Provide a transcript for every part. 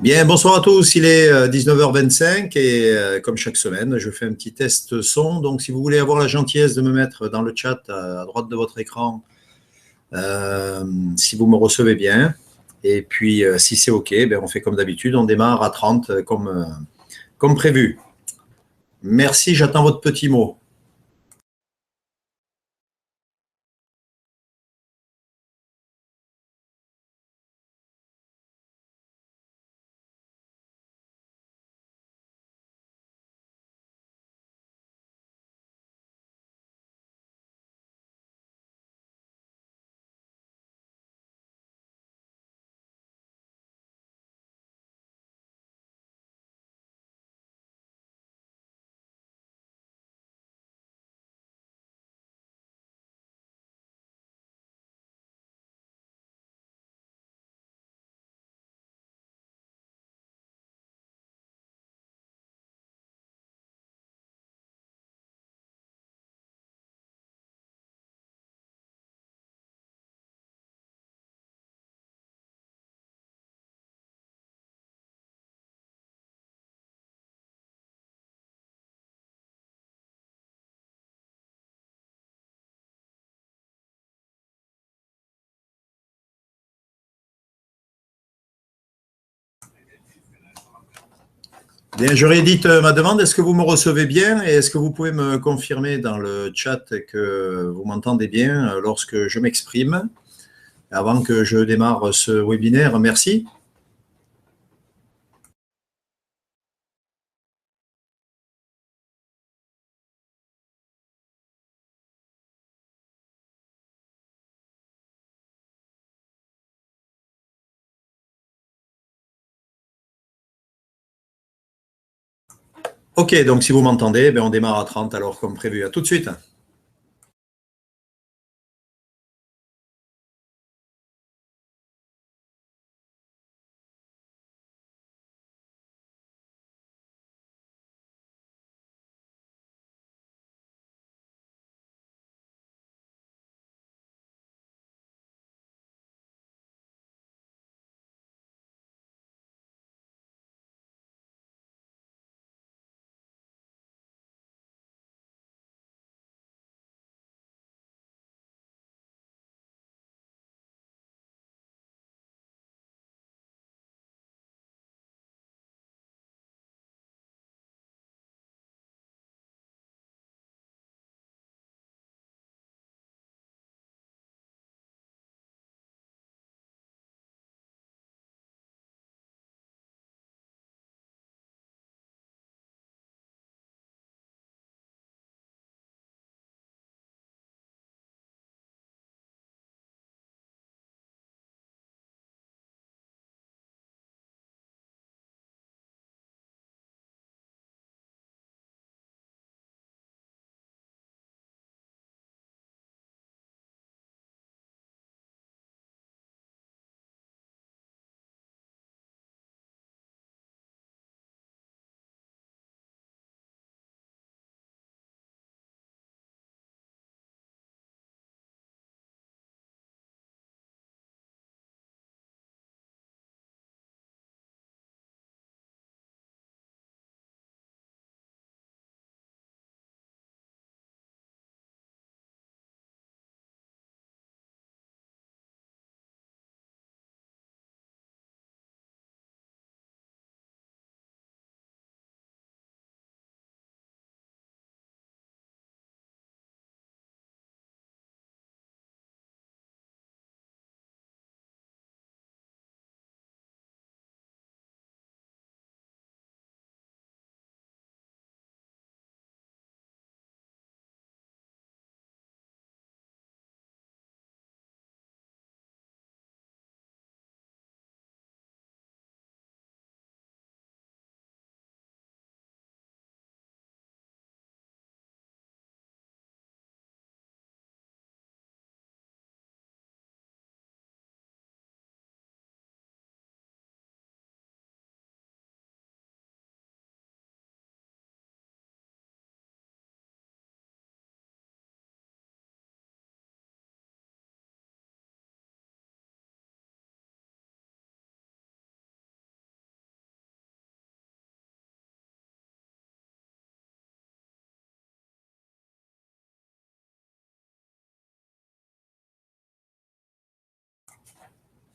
Bien, bonsoir à tous. Il est 19h25 et comme chaque semaine, je fais un petit test son. Donc, si vous voulez avoir la gentillesse de me mettre dans le chat à droite de votre écran, si vous me recevez bien. Et puis, si c'est OK, ben, on fait comme d'habitude. On démarre à 30 comme prévu. Merci, j'attends votre petit mot. Bien, je réédite ma demande. Est-ce que vous me recevez bien et est-ce que vous pouvez me confirmer dans le chat que vous m'entendez bien lorsque je m'exprime avant que je démarre ce webinaire? Merci. Ok, donc si vous m'entendez, ben on démarre à 30 alors comme prévu. À tout de suite.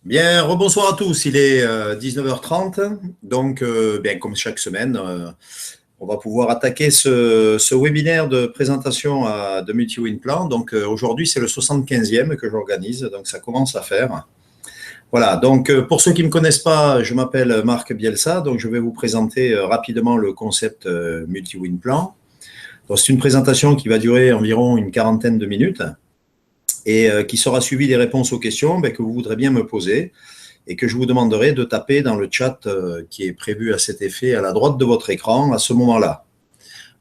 Bien, rebonsoir à tous. Il est 19h30. Donc, bien, comme chaque semaine, on va pouvoir attaquer ce webinaire de présentation de MultiWin Plan. Donc, aujourd'hui, c'est le 75e que j'organise. Donc, ça commence à faire. Voilà. Donc, pour ceux qui ne me connaissent pas, je m'appelle Marc Bielsa. Donc, je vais vous présenter rapidement le concept MultiWin Plan. Donc, c'est une présentation qui va durer environ une quarantaine de minutes et qui sera suivie des réponses aux questions que vous voudrez bien me poser et que je vous demanderai de taper dans le chat qui est prévu à cet effet à la droite de votre écran à ce moment-là.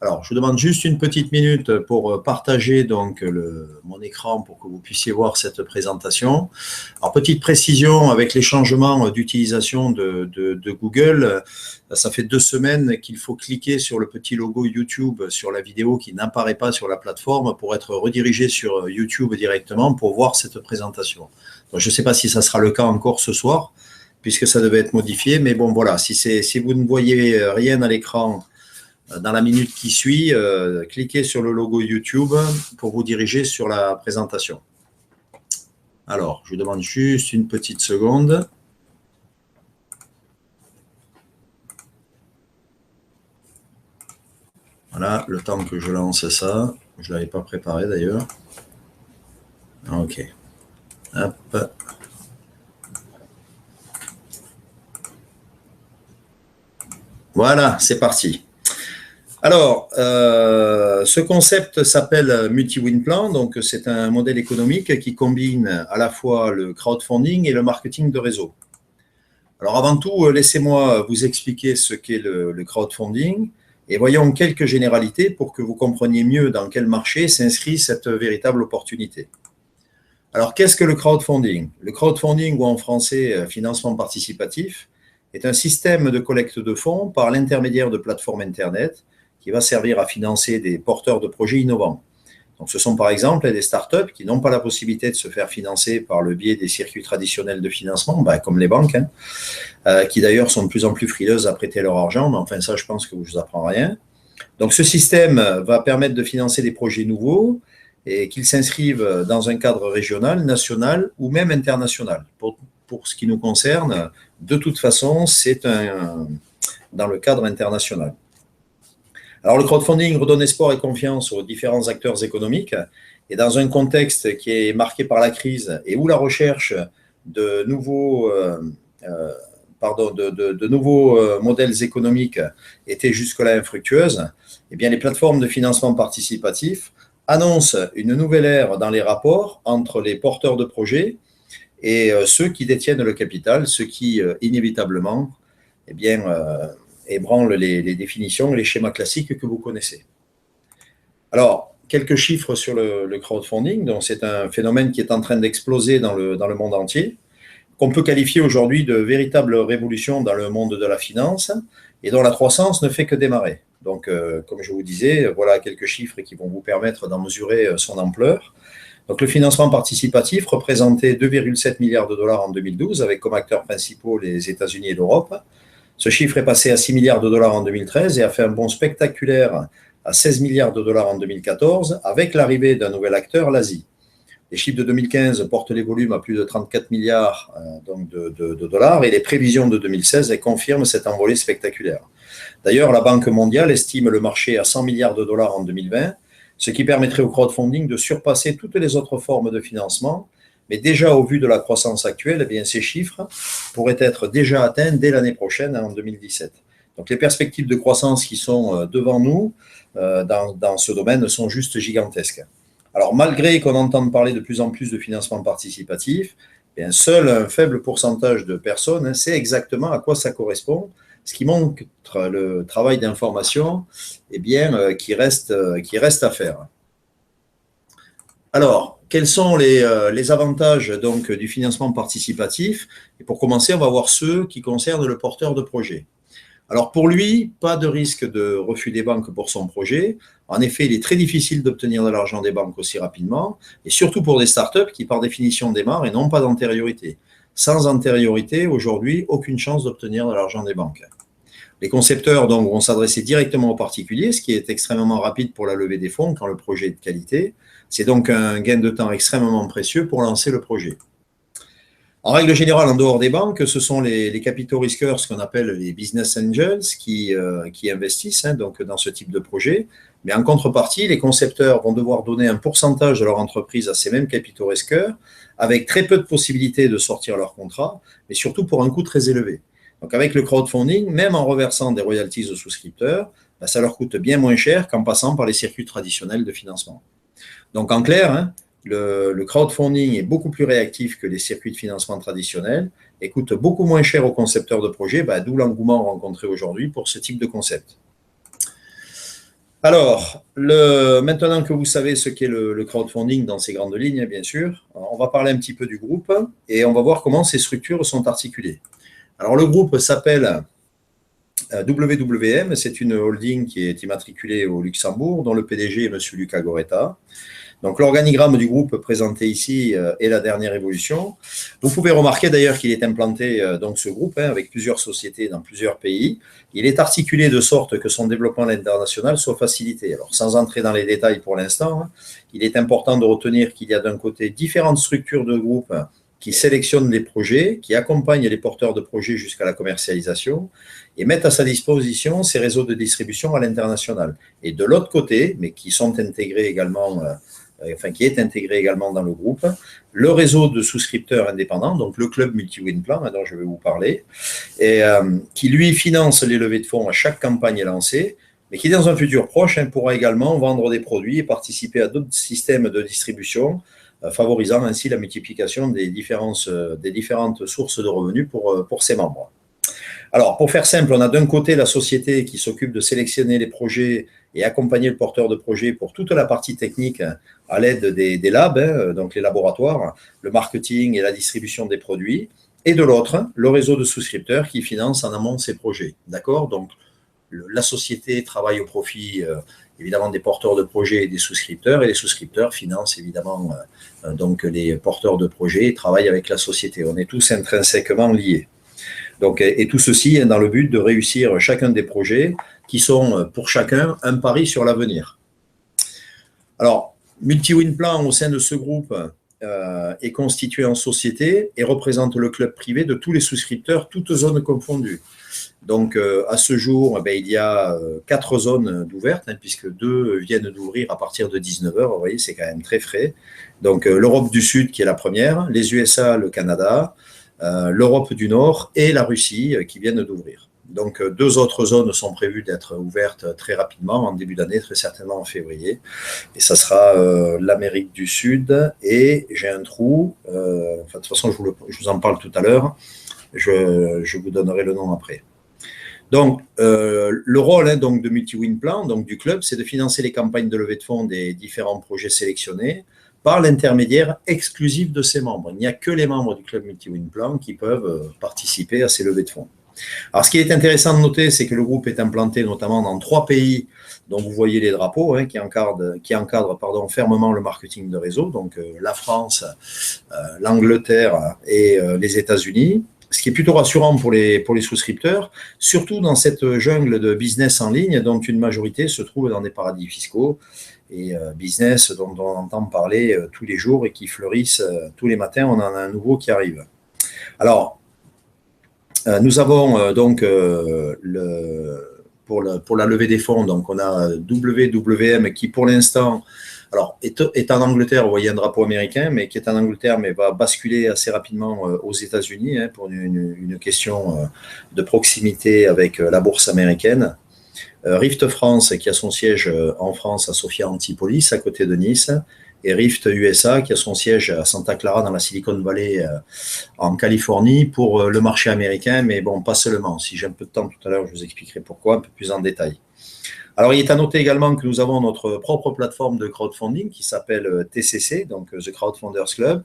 Alors, je vous demande juste une petite minute pour partager donc mon écran pour que vous puissiez voir cette présentation. Alors, petite précision, avec les changements d'utilisation de Google, ça fait 2 semaines qu'il faut cliquer sur le petit logo YouTube sur la vidéo qui n'apparaît pas sur la plateforme pour être redirigé sur YouTube directement pour voir cette présentation. Donc, je ne sais pas si ça sera le cas encore ce soir, puisque ça devait être modifié, mais bon, voilà, si vous ne voyez rien à l'écran dans la minute qui suit, cliquez sur le logo YouTube pour vous diriger sur la présentation. Alors, je vous demande juste une petite seconde. Voilà, le temps que je lance ça. Je ne l'avais pas préparé d'ailleurs. OK. Hop. Voilà, c'est parti. Alors, ce concept s'appelle MultiWin Plan, donc c'est un modèle économique qui combine à la fois le crowdfunding et le marketing de réseau. Alors avant tout, laissez-moi vous expliquer ce qu'est le crowdfunding et voyons quelques généralités pour que vous compreniez mieux dans quel marché s'inscrit cette véritable opportunité. Alors qu'est-ce que le crowdfunding? Le crowdfunding, ou en français financement participatif, est un système de collecte de fonds par l'intermédiaire de plateformes Internet qui va servir à financer des porteurs de projets innovants. Donc, ce sont par exemple des startups qui n'ont pas la possibilité de se faire financer par le biais des circuits traditionnels de financement, comme les banques, qui d'ailleurs sont de plus en plus frileuses à prêter leur argent, mais enfin ça, je pense que je ne vous apprends rien. Donc, ce système va permettre de financer des projets nouveaux et qu'ils s'inscrivent dans un cadre régional, national ou même international. Pour ce qui nous concerne, de toute façon, c'est dans le cadre international. Alors, le crowdfunding redonne espoir et confiance aux différents acteurs économiques et dans un contexte qui est marqué par la crise et où la recherche de nouveaux modèles économiques était jusque-là infructueuse, eh bien, les plateformes de financement participatif annoncent une nouvelle ère dans les rapports entre les porteurs de projets et ceux qui détiennent le capital, ce qui inévitablement ébranle les définitions et les schémas classiques que vous connaissez. Alors, quelques chiffres sur le crowdfunding. Donc, c'est un phénomène qui est en train d'exploser dans le monde entier, qu'on peut qualifier aujourd'hui de véritable révolution dans le monde de la finance et dont la croissance ne fait que démarrer. Donc, comme je vous disais, voilà quelques chiffres qui vont vous permettre d'en mesurer son ampleur. Donc, le financement participatif représentait 2,7 milliards de dollars en 2012, avec comme acteurs principaux les États-Unis et l'Europe. Ce chiffre est passé à 6 milliards de dollars en 2013 et a fait un bond spectaculaire à 16 milliards de dollars en 2014, avec l'arrivée d'un nouvel acteur, l'Asie. Les chiffres de 2015 portent les volumes à plus de 34 milliards de dollars et les prévisions de 2016 confirment cette envolée spectaculaire. D'ailleurs, la Banque mondiale estime le marché à 100 milliards de dollars en 2020, ce qui permettrait au crowdfunding de surpasser toutes les autres formes de financement. Mais déjà, au vu de la croissance actuelle, eh bien, ces chiffres pourraient être déjà atteints dès l'année prochaine, en 2017. Donc, les perspectives de croissance qui sont devant nous dans ce domaine sont juste gigantesques. Alors, malgré qu'on entende parler de plus en plus de financement participatif, eh bien, seul un faible pourcentage de personnes sait exactement à quoi ça correspond, ce qui montre le travail d'information qui reste à faire. Alors, quels sont les avantages donc, du financement participatif? Et pour commencer, on va voir ceux qui concernent le porteur de projet. Alors pour lui, pas de risque de refus des banques pour son projet. En effet, il est très difficile d'obtenir de l'argent des banques aussi rapidement, et surtout pour des startups qui par définition démarrent et n'ont pas d'antériorité. Sans antériorité, aujourd'hui, aucune chance d'obtenir de l'argent des banques. Les concepteurs donc, vont s'adresser directement aux particuliers, ce qui est extrêmement rapide pour la levée des fonds quand le projet est de qualité. C'est donc un gain de temps extrêmement précieux pour lancer le projet. En règle générale, en dehors des banques, ce sont les capitaux risqueurs, ce qu'on appelle les business angels, qui investissent donc, dans ce type de projet. Mais en contrepartie, les concepteurs vont devoir donner un pourcentage de leur entreprise à ces mêmes capitaux risqueurs, avec très peu de possibilités de sortir leur contrat, mais surtout pour un coût très élevé. Donc avec le crowdfunding, même en reversant des royalties aux souscripteurs, ça leur coûte bien moins cher qu'en passant par les circuits traditionnels de financement. Donc en clair, le crowdfunding est beaucoup plus réactif que les circuits de financement traditionnels et coûte beaucoup moins cher aux concepteurs de projets, d'où l'engouement rencontré aujourd'hui pour ce type de concept. Alors, maintenant que vous savez ce qu'est le crowdfunding dans ses grandes lignes, bien sûr, on va parler un petit peu du groupe et on va voir comment ces structures sont articulées. Alors, le groupe s'appelle WWM, c'est une holding qui est immatriculée au Luxembourg, dont le PDG est M. Luca Goretta. Donc, l'organigramme du groupe présenté ici est la dernière évolution. Vous pouvez remarquer d'ailleurs qu'il est implanté, donc ce groupe, avec plusieurs sociétés dans plusieurs pays. Il est articulé de sorte que son développement à l'international soit facilité. Alors, sans entrer dans les détails pour l'instant, il est important de retenir qu'il y a d'un côté différentes structures de groupe qui sélectionnent les projets, qui accompagnent les porteurs de projets jusqu'à la commercialisation et mettent à sa disposition ces réseaux de distribution à l'international. Et de l'autre côté, mais qui sont intégrés également qui est intégré également dans le groupe, le réseau de souscripteurs indépendants, donc le club Multi-Win Plan, dont je vais vous parler, et qui lui finance les levées de fonds à chaque campagne lancée, mais qui dans un futur proche pourra également vendre des produits et participer à d'autres systèmes de distribution, favorisant ainsi la multiplication des différentes sources de revenus pour ses membres. Alors, pour faire simple, on a d'un côté la société qui s'occupe de sélectionner les projets et accompagner le porteur de projet pour toute la partie technique à l'aide des labs, donc les laboratoires, le marketing et la distribution des produits. Et de l'autre, le réseau de souscripteurs qui finance en amont ces projets. D'accord ? Donc, la société travaille au profit évidemment des porteurs de projets et des souscripteurs, et les souscripteurs financent évidemment donc les porteurs de projets et travaillent avec la société. On est tous intrinsèquement liés. Donc, et tout ceci dans le but de réussir chacun des projets qui sont pour chacun un pari sur l'avenir. Alors, Multi-Win Plan au sein de ce groupe est constitué en société et représente le club privé de tous les souscripteurs, toutes zones confondues. Donc, à ce jour, il y a 4 zones d'ouvertes, puisque 2 viennent d'ouvrir à partir de 19h. Vous voyez, c'est quand même très frais. Donc, l'Europe du Sud qui est la première, les USA, le Canada, l'Europe du Nord et la Russie qui viennent d'ouvrir. Donc, 2 autres zones sont prévues d'être ouvertes très rapidement, en début d'année, très certainement en février. Et ça sera l'Amérique du Sud et j'ai un trou, de toute façon, je vous en parle tout à l'heure, je vous donnerai le nom après. Donc, le rôle donc, de Multi-Win Plan, donc du club, c'est de financer les campagnes de levée de fonds des différents projets sélectionnés par l'intermédiaire exclusif de ses membres. Il n'y a que les membres du club Multi-Win Plan qui peuvent participer à ces levées de fonds. Alors, ce qui est intéressant de noter, c'est que le groupe est implanté notamment dans 3 pays dont vous voyez les drapeaux, qui encadrent fermement le marketing de réseau, donc la France, l'Angleterre et les États-Unis. Ce qui est plutôt rassurant pour les souscripteurs, surtout dans cette jungle de business en ligne dont une majorité se trouve dans des paradis fiscaux et business dont on entend parler tous les jours et qui fleurissent tous les matins. On en a un nouveau qui arrive. Alors, nous avons donc pour la levée des fonds, donc on a WWM qui pour l'instant est en Angleterre, vous voyez un drapeau américain, mais qui est en Angleterre, mais va basculer assez rapidement aux États-Unis pour une question de proximité avec la bourse américaine. Rift France, qui a son siège en France à Sophia Antipolis, à côté de Nice, et Rift USA, qui a son siège à Santa Clara, dans la Silicon Valley, en Californie, pour le marché américain, mais bon, pas seulement. Si j'ai un peu de temps tout à l'heure, je vous expliquerai pourquoi, un peu plus en détail. Alors, il est à noter également que nous avons notre propre plateforme de crowdfunding qui s'appelle TCC, donc The Crowdfunders Club.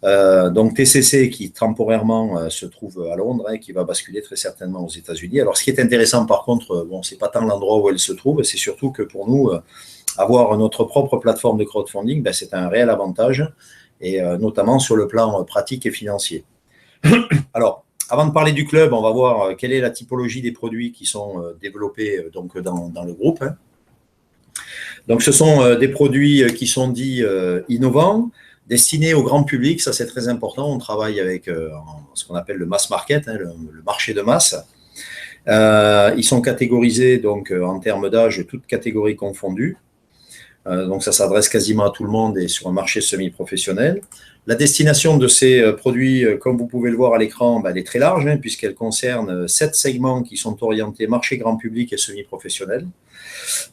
Donc, TCC qui temporairement se trouve à Londres et qui va basculer très certainement aux États-Unis. Alors, ce qui est intéressant par contre, c'est pas tant l'endroit où elle se trouve, c'est surtout que pour nous, avoir notre propre plateforme de crowdfunding, c'est un réel avantage, et notamment sur le plan pratique et financier. Alors, avant de parler du club, on va voir quelle est la typologie des produits qui sont développés donc, dans le groupe. Donc, ce sont des produits qui sont dits innovants. Destiné au grand public, ça c'est très important. On travaille avec ce qu'on appelle le mass market, hein, le marché de masse. Ils sont catégorisés donc en termes d'âge, toutes catégories confondues. Donc ça s'adresse quasiment à tout le monde et sur un marché semi-professionnel. La destination de ces produits, comme vous pouvez le voir à l'écran, elle est très large, hein, puisqu'elle concerne 7 segments qui sont orientés marché grand public et semi-professionnel.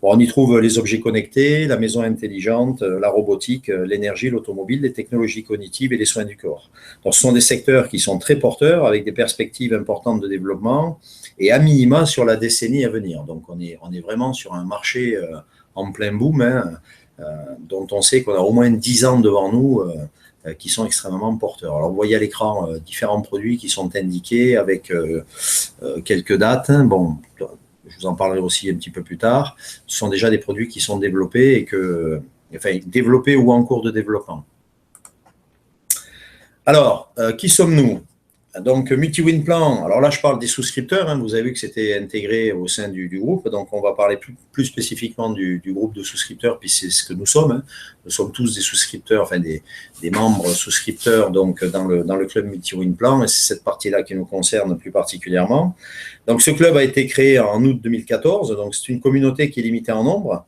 Bon, on y trouve les objets connectés, la maison intelligente, la robotique, l'énergie, l'automobile, les technologies cognitives et les soins du corps. Donc, ce sont des secteurs qui sont très porteurs, avec des perspectives importantes de développement et à minima sur la décennie à venir. Donc, on est vraiment sur un marché en plein boom, hein, dont on sait qu'on a au moins 10 ans devant nous qui sont extrêmement porteurs. Alors, vous voyez à l'écran différents produits qui sont indiqués avec quelques dates. Hein. Bon, je vous en parlerai aussi un petit peu plus tard. Ce sont déjà des produits qui sont développés développés ou en cours de développement. Alors, qui sommes-nous? Donc, MultiWinPlan, alors là, je parle des souscripteurs. Hein, vous avez vu que c'était intégré au sein du groupe. Donc, on va parler plus spécifiquement du groupe de souscripteurs, puis c'est ce que nous sommes. Hein. Nous sommes tous des souscripteurs, enfin des membres souscripteurs donc, dans le club MultiWinPlan. Et c'est cette partie-là qui nous concerne plus particulièrement. Donc, ce club a été créé en août 2014. Donc, c'est une communauté qui est limitée en nombre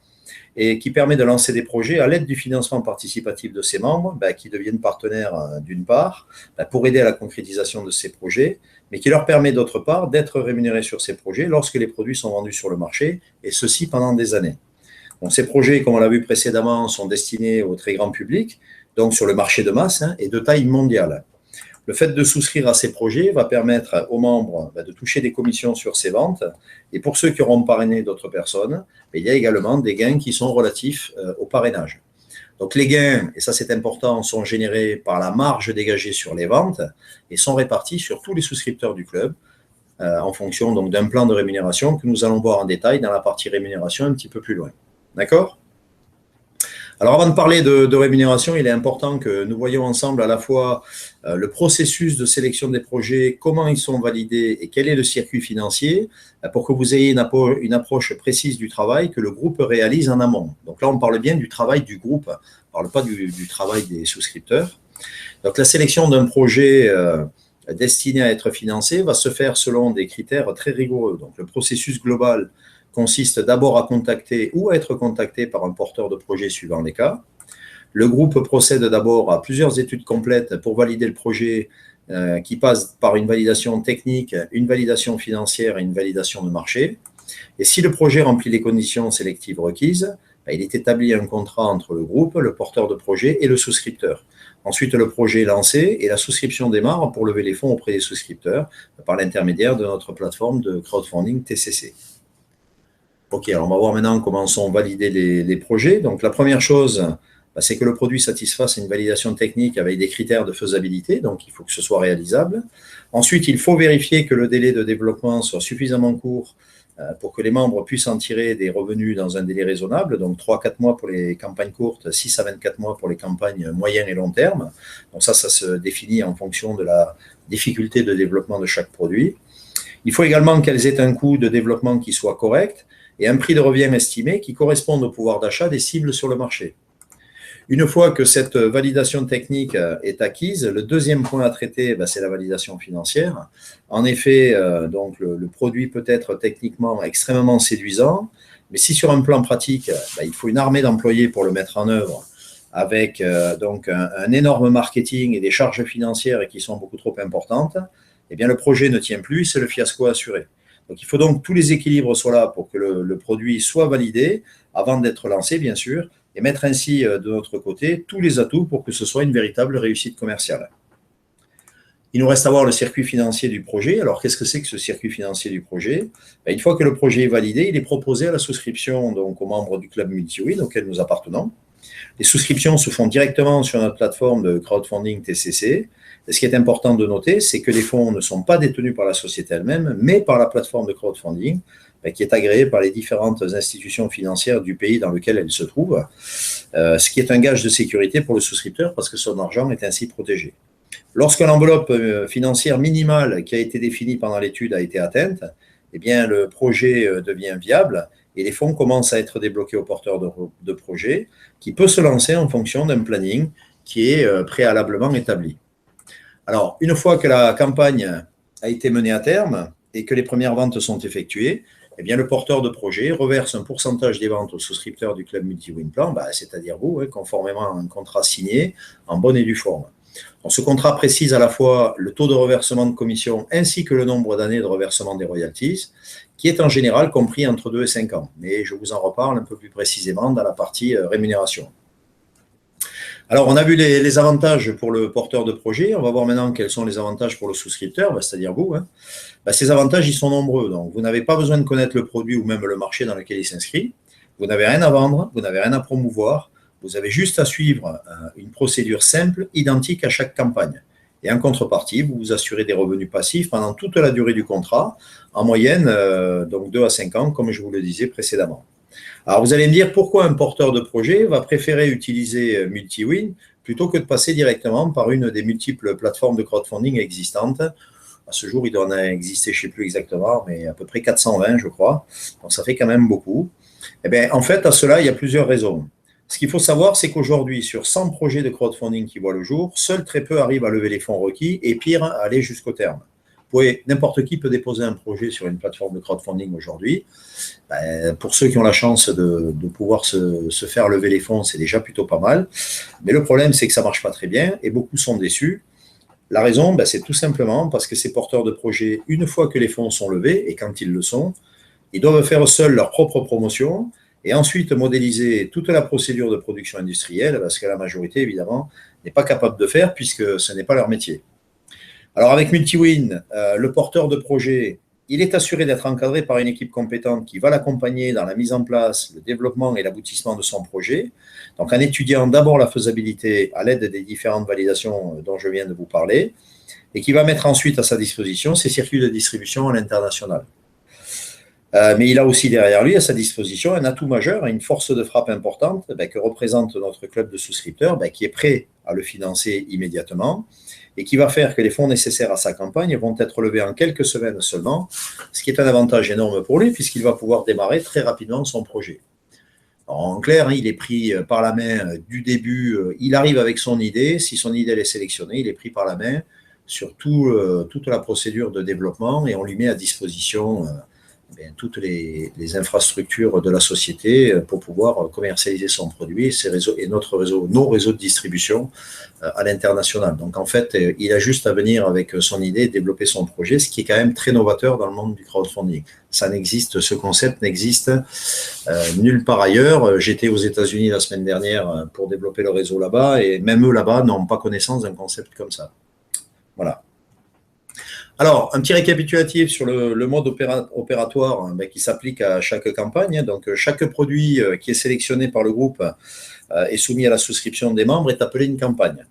et qui permet de lancer des projets à l'aide du financement participatif de ses membres, qui deviennent partenaires d'une part, pour aider à la concrétisation de ces projets, mais qui leur permet d'autre part d'être rémunérés sur ces projets lorsque les produits sont vendus sur le marché, et ceci pendant des années. Donc, ces projets, comme on l'a vu précédemment, sont destinés au très grand public, donc sur le marché de masse, hein, et de taille mondiale. Le fait de souscrire à ces projets va permettre aux membres de toucher des commissions sur ces ventes. Et pour ceux qui auront parrainé d'autres personnes, il y a également des gains qui sont relatifs au parrainage. Donc les gains, et ça c'est important, sont générés par la marge dégagée sur les ventes et sont répartis sur tous les souscripteurs du club en fonction donc d'un plan de rémunération que nous allons voir en détail dans la partie rémunération un petit peu plus loin. D'accord ? Alors, avant de parler de rémunération, il est important que nous voyions ensemble à la fois le processus de sélection des projets, comment ils sont validés et quel est le circuit financier pour que vous ayez une approche précise du travail que le groupe réalise en amont. Donc là, on parle bien du travail du groupe, on ne parle pas du travail des souscripteurs. Donc, la sélection d'un projet destiné à être financé va se faire selon des critères très rigoureux. Donc, le processus global consiste d'abord à contacter ou à être contacté par un porteur de projet suivant les cas. Le groupe procède d'abord à plusieurs études complètes pour valider le projet qui passe par une validation technique, une validation financière et une validation de marché. Et si le projet remplit les conditions sélectives requises, il est établi un contrat entre le groupe, le porteur de projet et le souscripteur. Ensuite, le projet est lancé et la souscription démarre pour lever les fonds auprès des souscripteurs par l'intermédiaire de notre plateforme de crowdfunding TCC. Ok, alors on va voir maintenant comment sont validés les projets. Donc, la première chose, c'est que le produit satisfasse une validation technique avec des critères de faisabilité. Donc, il faut que ce soit réalisable. Ensuite, il faut vérifier que le délai de développement soit suffisamment court pour que les membres puissent en tirer des revenus dans un délai raisonnable. Donc, 3 à 4 mois pour les campagnes courtes, 6 à 24 mois pour les campagnes moyen et long terme. Donc, ça se définit en fonction de la difficulté de développement de chaque produit. Il faut également qu'elles aient un coût de développement qui soit correct et un prix de revient estimé qui corresponde au pouvoir d'achat des cibles sur le marché. Une fois que cette validation technique est acquise, le deuxième point à traiter, c'est la validation financière. En effet, donc le produit peut être techniquement extrêmement séduisant, mais si sur un plan pratique, il faut une armée d'employés pour le mettre en œuvre, avec donc un énorme marketing et des charges financières qui sont beaucoup trop importantes, eh bien le projet ne tient plus, c'est le fiasco assuré. Donc, il faut donc que tous les équilibres soient là pour que le produit soit validé avant d'être lancé, bien sûr, et mettre ainsi de notre côté tous les atouts pour que ce soit une véritable réussite commerciale. Il nous reste à voir le circuit financier du projet. Alors, qu'est-ce que c'est que ce circuit financier du projet? Une fois que le projet est validé, il est proposé à la souscription donc, aux membres du club MultiWin auquel nous appartenons. Les souscriptions se font directement sur notre plateforme de crowdfunding TCC. Et ce qui est important de noter, c'est que les fonds ne sont pas détenus par la société elle-même, mais par la plateforme de crowdfunding qui est agréée par les différentes institutions financières du pays dans lequel elle se trouve, ce qui est un gage de sécurité pour le souscripteur parce que son argent est ainsi protégé. Lorsque l'enveloppe financière minimale qui a été définie pendant l'étude a été atteinte, eh bien, le projet devient viable et les fonds commencent à être débloqués au porteur de projet qui peut se lancer en fonction d'un planning qui est préalablement établi. Alors, une fois que la campagne a été menée à terme et que les premières ventes sont effectuées, eh bien, le porteur de projet reverse un pourcentage des ventes aux souscripteurs du club multi-win plan, c'est-à-dire vous, conformément à un contrat signé en bonne et due forme. Donc, ce contrat précise à la fois le taux de reversement de commission ainsi que le nombre d'années de reversement des royalties, qui est en général compris entre 2 et 5 ans. Mais je vous en reparle un peu plus précisément dans la partie rémunération. Alors, on a vu les avantages pour le porteur de projet. On va voir maintenant quels sont les avantages pour le souscripteur, c'est-à-dire vous. Ces avantages, ils sont nombreux. Donc, vous n'avez pas besoin de connaître le produit ou même le marché dans lequel il s'inscrit. Vous n'avez rien à vendre, vous n'avez rien à promouvoir. Vous avez juste à suivre une procédure simple, identique à chaque campagne. Et en contrepartie, vous vous assurez des revenus passifs pendant toute la durée du contrat, en moyenne, donc 2 à 5 ans, comme je vous le disais précédemment. Alors, vous allez me dire pourquoi un porteur de projet va préférer utiliser MultiWin plutôt que de passer directement par une des multiples plateformes de crowdfunding existantes. À ce jour, il doit en exister, je ne sais plus exactement, mais à peu près 420, je crois. Donc, ça fait quand même beaucoup. Eh bien, en fait, à cela, il y a plusieurs raisons. Ce qu'il faut savoir, c'est qu'aujourd'hui, sur 100 projets de crowdfunding qui voient le jour, seuls très peu arrivent à lever les fonds requis et pire, à aller jusqu'au terme. N'importe qui peut déposer un projet sur une plateforme de crowdfunding aujourd'hui. Pour ceux qui ont la chance de pouvoir se faire lever les fonds, c'est déjà plutôt pas mal. Mais le problème, c'est que ça ne marche pas très bien et beaucoup sont déçus. La raison, c'est tout simplement parce que ces porteurs de projets, une fois que les fonds sont levés, et quand ils le sont, ils doivent faire seuls leur propre promotion et ensuite modéliser toute la procédure de production industrielle, parce que la majorité, évidemment, n'est pas capable de faire puisque ce n'est pas leur métier. Alors, avec MultiWin, le porteur de projet, il est assuré d'être encadré par une équipe compétente qui va l'accompagner dans la mise en place, le développement et l'aboutissement de son projet. Donc, en étudiant d'abord la faisabilité à l'aide des différentes validations dont je viens de vous parler, et qui va mettre ensuite à sa disposition ses circuits de distribution à l'international. Mais il a aussi derrière lui, à sa disposition, un atout majeur et une force de frappe importante que représente notre club de souscripteurs, qui est prêt à le financer immédiatement et qui va faire que les fonds nécessaires à sa campagne vont être levés en quelques semaines seulement, ce qui est un avantage énorme pour lui puisqu'il va pouvoir démarrer très rapidement son projet. Alors, en clair, il est pris par la main du début, il arrive avec son idée, si son idée est sélectionnée, il est pris par la main sur toute la procédure de développement et on lui met à disposition toutes les infrastructures de la société pour pouvoir commercialiser son produit et nos réseaux de distribution à l'international. Donc, en fait, il a juste à venir avec son idée et développer son projet, ce qui est quand même très novateur dans le monde du crowdfunding. Ce concept n'existe nulle part ailleurs. J'étais aux États-Unis la semaine dernière pour développer le réseau là-bas et même eux là-bas n'ont pas connaissance d'un concept comme ça. Voilà. Alors, un petit récapitulatif sur le mode opératoire qui s'applique à chaque campagne. Donc, chaque produit qui est sélectionné par le groupe et soumis à la souscription des membres est appelé une campagne.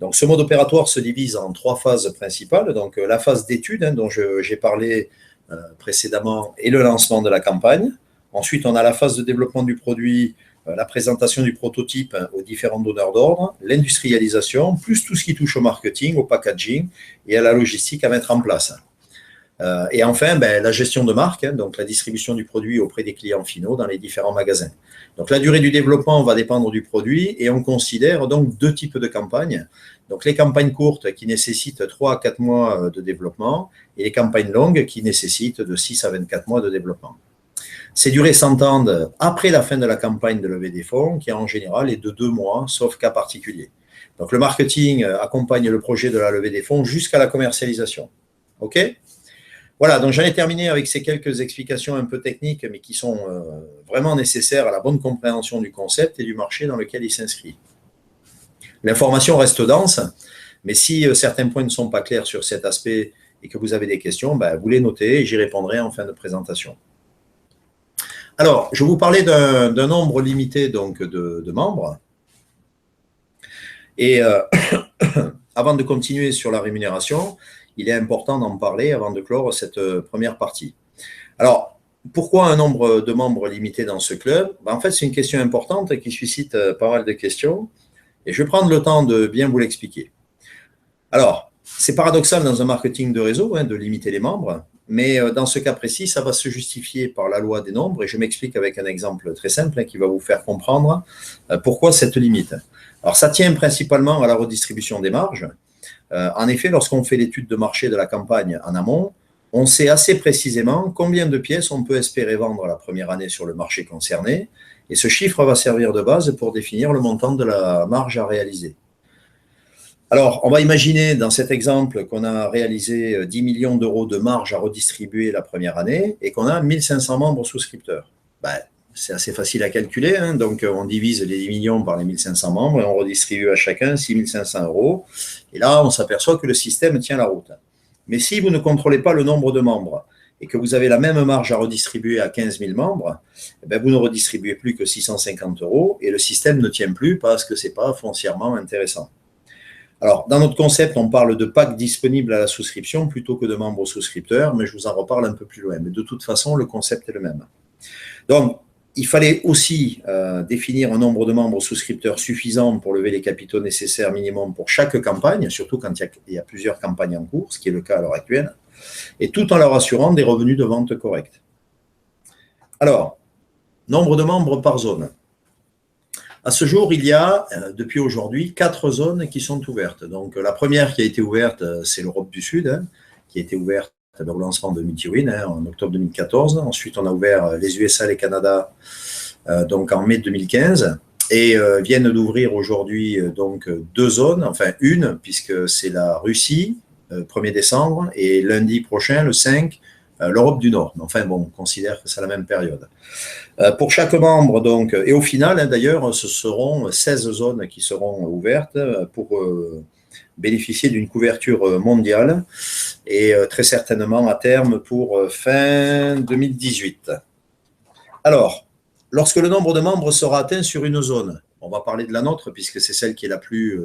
Donc, ce mode opératoire se divise en 3 phases principales. Donc, la phase d'étude dont j'ai parlé précédemment et le lancement de la campagne. Ensuite, on a la phase de développement du produit, la présentation du prototype aux différents donneurs d'ordre, l'industrialisation, plus tout ce qui touche au marketing, au packaging et à la logistique à mettre en place. Et enfin, la gestion de marque, donc la distribution du produit auprès des clients finaux dans les différents magasins. Donc la durée du développement va dépendre du produit et on considère donc 2 types de campagnes. Donc les campagnes courtes qui nécessitent 3 à 4 mois de développement et les campagnes longues qui nécessitent de 6 à 24 mois de développement. Ces durées s'entendent après la fin de la campagne de levée des fonds, qui en général est de 2 mois, sauf cas particulier. Donc le marketing accompagne le projet de la levée des fonds jusqu'à la commercialisation. OK ? Voilà, donc j'en ai terminé avec ces quelques explications un peu techniques, mais qui sont vraiment nécessaires à la bonne compréhension du concept et du marché dans lequel il s'inscrit. L'information reste dense, mais si certains points ne sont pas clairs sur cet aspect et que vous avez des questions, vous les notez et j'y répondrai en fin de présentation. Alors, je vous parlais d'un nombre limité donc, de membres. Et avant de continuer sur la rémunération, il est important d'en parler avant de clore cette première partie. Alors, pourquoi un nombre de membres limité dans ce club ? En fait, c'est une question importante qui suscite pas mal de questions. Et je vais prendre le temps de bien vous l'expliquer. Alors, c'est paradoxal dans un marketing de réseau de limiter les membres. Mais dans ce cas précis, ça va se justifier par la loi des nombres et je m'explique avec un exemple très simple qui va vous faire comprendre pourquoi cette limite. Alors, ça tient principalement à la redistribution des marges. En effet, lorsqu'on fait l'étude de marché de la campagne en amont, on sait assez précisément combien de pièces on peut espérer vendre la première année sur le marché concerné, et ce chiffre va servir de base pour définir le montant de la marge à réaliser. Alors, on va imaginer dans cet exemple qu'on a réalisé 10 millions d'euros de marge à redistribuer la première année et qu'on a 1500 membres souscripteurs. Ben, c'est assez facile à calculer, hein. Donc on divise les 10 millions par les 1500 membres et on redistribue à chacun 6500 euros. Et là, on s'aperçoit que le système tient la route. Mais si vous ne contrôlez pas le nombre de membres et que vous avez la même marge à redistribuer à 15 000 membres, eh bien, vous ne redistribuez plus que 650 euros et le système ne tient plus parce que ce n'est pas foncièrement intéressant. Alors, dans notre concept, on parle de packs disponibles à la souscription plutôt que de membres souscripteurs, mais je vous en reparle un peu plus loin. Mais de toute façon, le concept est le même. Donc, il fallait aussi définir un nombre de membres souscripteurs suffisant pour lever les capitaux nécessaires minimum pour chaque campagne, surtout quand il y a plusieurs campagnes en cours, ce qui est le cas à l'heure actuelle, et tout en leur assurant des revenus de vente corrects. Alors, nombre de membres par zone. À ce jour, il y a, depuis aujourd'hui, 4 zones qui sont ouvertes. Donc, la première qui a été ouverte, c'est l'Europe du Sud, hein, qui a été ouverte au lancement de Multiwin en octobre 2014. Ensuite, on a ouvert les USA et le Canada donc en mai 2015 et viennent d'ouvrir aujourd'hui donc 2 zones, enfin une, puisque c'est la Russie, 1er décembre, et lundi prochain, le 5, l'Europe du Nord. Enfin bon, on considère que c'est la même période. Pour chaque membre, donc, et au final, hein, d'ailleurs, ce seront 16 zones qui seront ouvertes pour bénéficier d'une couverture mondiale et très certainement à terme pour fin 2018. Alors, lorsque le nombre de membres sera atteint sur une zone, on va parler de la nôtre puisque c'est celle qui est la plus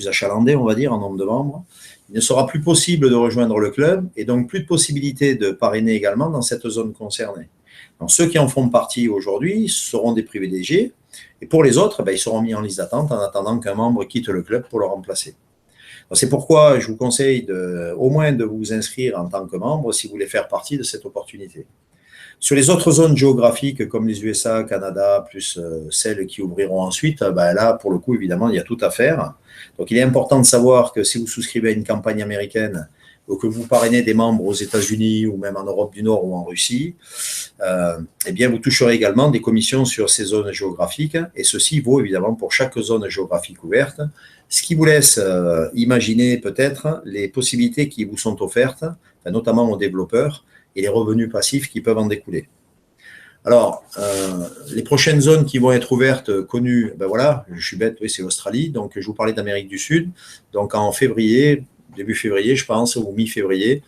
achalandée, on va dire, en nombre de membres, il ne sera plus possible de rejoindre le club et donc plus de possibilité de parrainer également dans cette zone concernée. Donc, ceux qui en font partie aujourd'hui seront des privilégiés et pour les autres, ils seront mis en liste d'attente en attendant qu'un membre quitte le club pour le remplacer. C'est pourquoi je vous conseille au moins de vous inscrire en tant que membre si vous voulez faire partie de cette opportunité. Sur les autres zones géographiques comme les USA, Canada, plus celles qui ouvriront ensuite, là, pour le coup, évidemment, il y a tout à faire. Donc, il est important de savoir que si vous souscrivez à une campagne américaine ou que vous parrainez des membres aux États-Unis ou même en Europe du Nord ou en Russie, eh bien, vous toucherez également des commissions sur ces zones géographiques et ceci vaut évidemment pour chaque zone géographique ouverte, ce qui vous laisse imaginer peut-être les possibilités qui vous sont offertes, notamment aux développeurs, et les revenus passifs qui peuvent en découler. Alors, les prochaines zones qui vont être ouvertes, connues, voilà, je suis bête, oui, c'est l'Australie. Donc, je vous parlais d'Amérique du Sud. Donc, en février, début février, je pense, ou mi-février,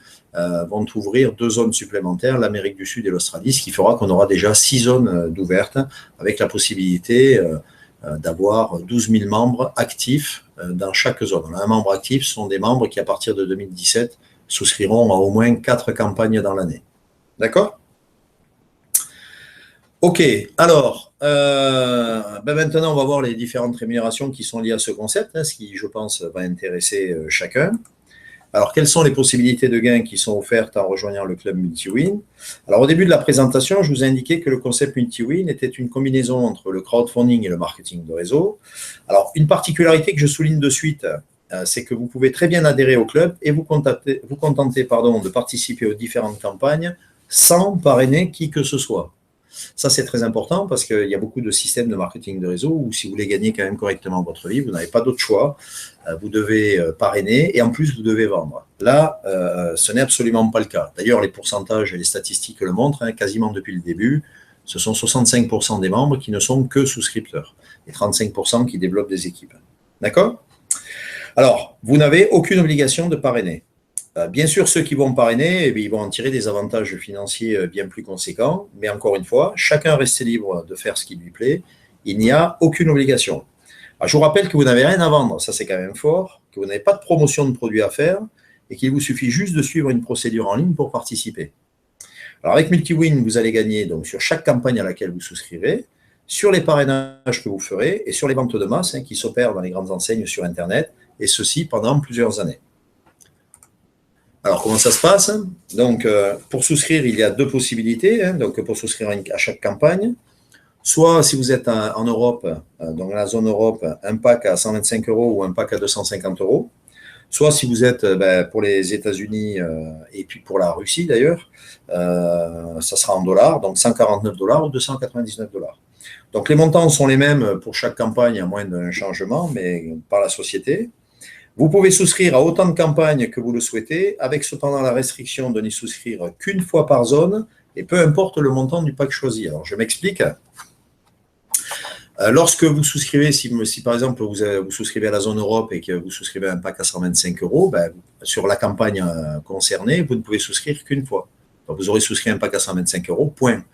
vont ouvrir 2 zones supplémentaires, l'Amérique du Sud et l'Australie, ce qui fera qu'on aura déjà 6 zones d'ouvertes, avec la possibilité d'avoir 12 000 membres actifs dans chaque zone. Un membre actif sont des membres qui, à partir de 2017, souscriront à au moins 4 campagnes dans l'année. D'accord ? Ok, alors, maintenant, on va voir les différentes rémunérations qui sont liées à ce concept, hein, ce qui, je pense, va intéresser chacun. Alors, quelles sont les possibilités de gains qui sont offertes en rejoignant le club Multiwin? Alors, au début de la présentation, je vous ai indiqué que le concept Multiwin était une combinaison entre le crowdfunding et le marketing de réseau. Alors, une particularité que je souligne de suite, c'est que vous pouvez très bien adhérer au club et vous contenter de participer aux différentes campagnes sans parrainer qui que ce soit. Ça, c'est très important parce qu'il y a beaucoup de systèmes de marketing de réseau où si vous voulez gagner quand même correctement votre vie, vous n'avez pas d'autre choix. Vous devez parrainer et en plus, vous devez vendre. Là, ce n'est absolument pas le cas. D'ailleurs, les pourcentages et les statistiques le montrent, hein, quasiment depuis le début, ce sont 65% des membres qui ne sont que souscripteurs et 35% qui développent des équipes. D'accord ? Alors, vous n'avez aucune obligation de parrainer. Bien sûr, ceux qui vont parrainer, ils vont en tirer des avantages financiers bien plus conséquents, mais encore une fois, chacun reste libre de faire ce qui lui plaît. Il n'y a aucune obligation. Alors, je vous rappelle que vous n'avez rien à vendre, ça c'est quand même fort, que vous n'avez pas de promotion de produits à faire et qu'il vous suffit juste de suivre une procédure en ligne pour participer. Alors, avec Multiwin, vous allez gagner donc sur chaque campagne à laquelle vous souscrivez, sur les parrainages que vous ferez et sur les ventes de masse qui s'opèrent dans les grandes enseignes sur Internet, et ceci pendant plusieurs années. Alors, comment ça se passe? Donc, pour souscrire, il y a 2 possibilités. Donc, pour souscrire à chaque campagne, Soit si vous êtes en Europe, donc dans la zone Europe, un pack à 125 euros ou un pack à 250 euros. Soit si vous êtes pour les États-Unis et puis pour la Russie d'ailleurs, ça sera en dollars, donc 149 dollars ou 299 dollars. Donc les montants sont les mêmes pour chaque campagne, à moins d'un changement, mais par la société. Vous pouvez souscrire à autant de campagnes que vous le souhaitez, avec cependant la restriction de n'y souscrire qu'une fois par zone, et peu importe le montant du pack choisi. Alors je m'explique. Lorsque vous souscrivez, si par exemple vous souscrivez à la zone Europe et que vous souscrivez à un pack à 125 euros, sur la campagne concernée, vous ne pouvez souscrire qu'une fois. Donc vous aurez souscrit un pack à 125 euros, point.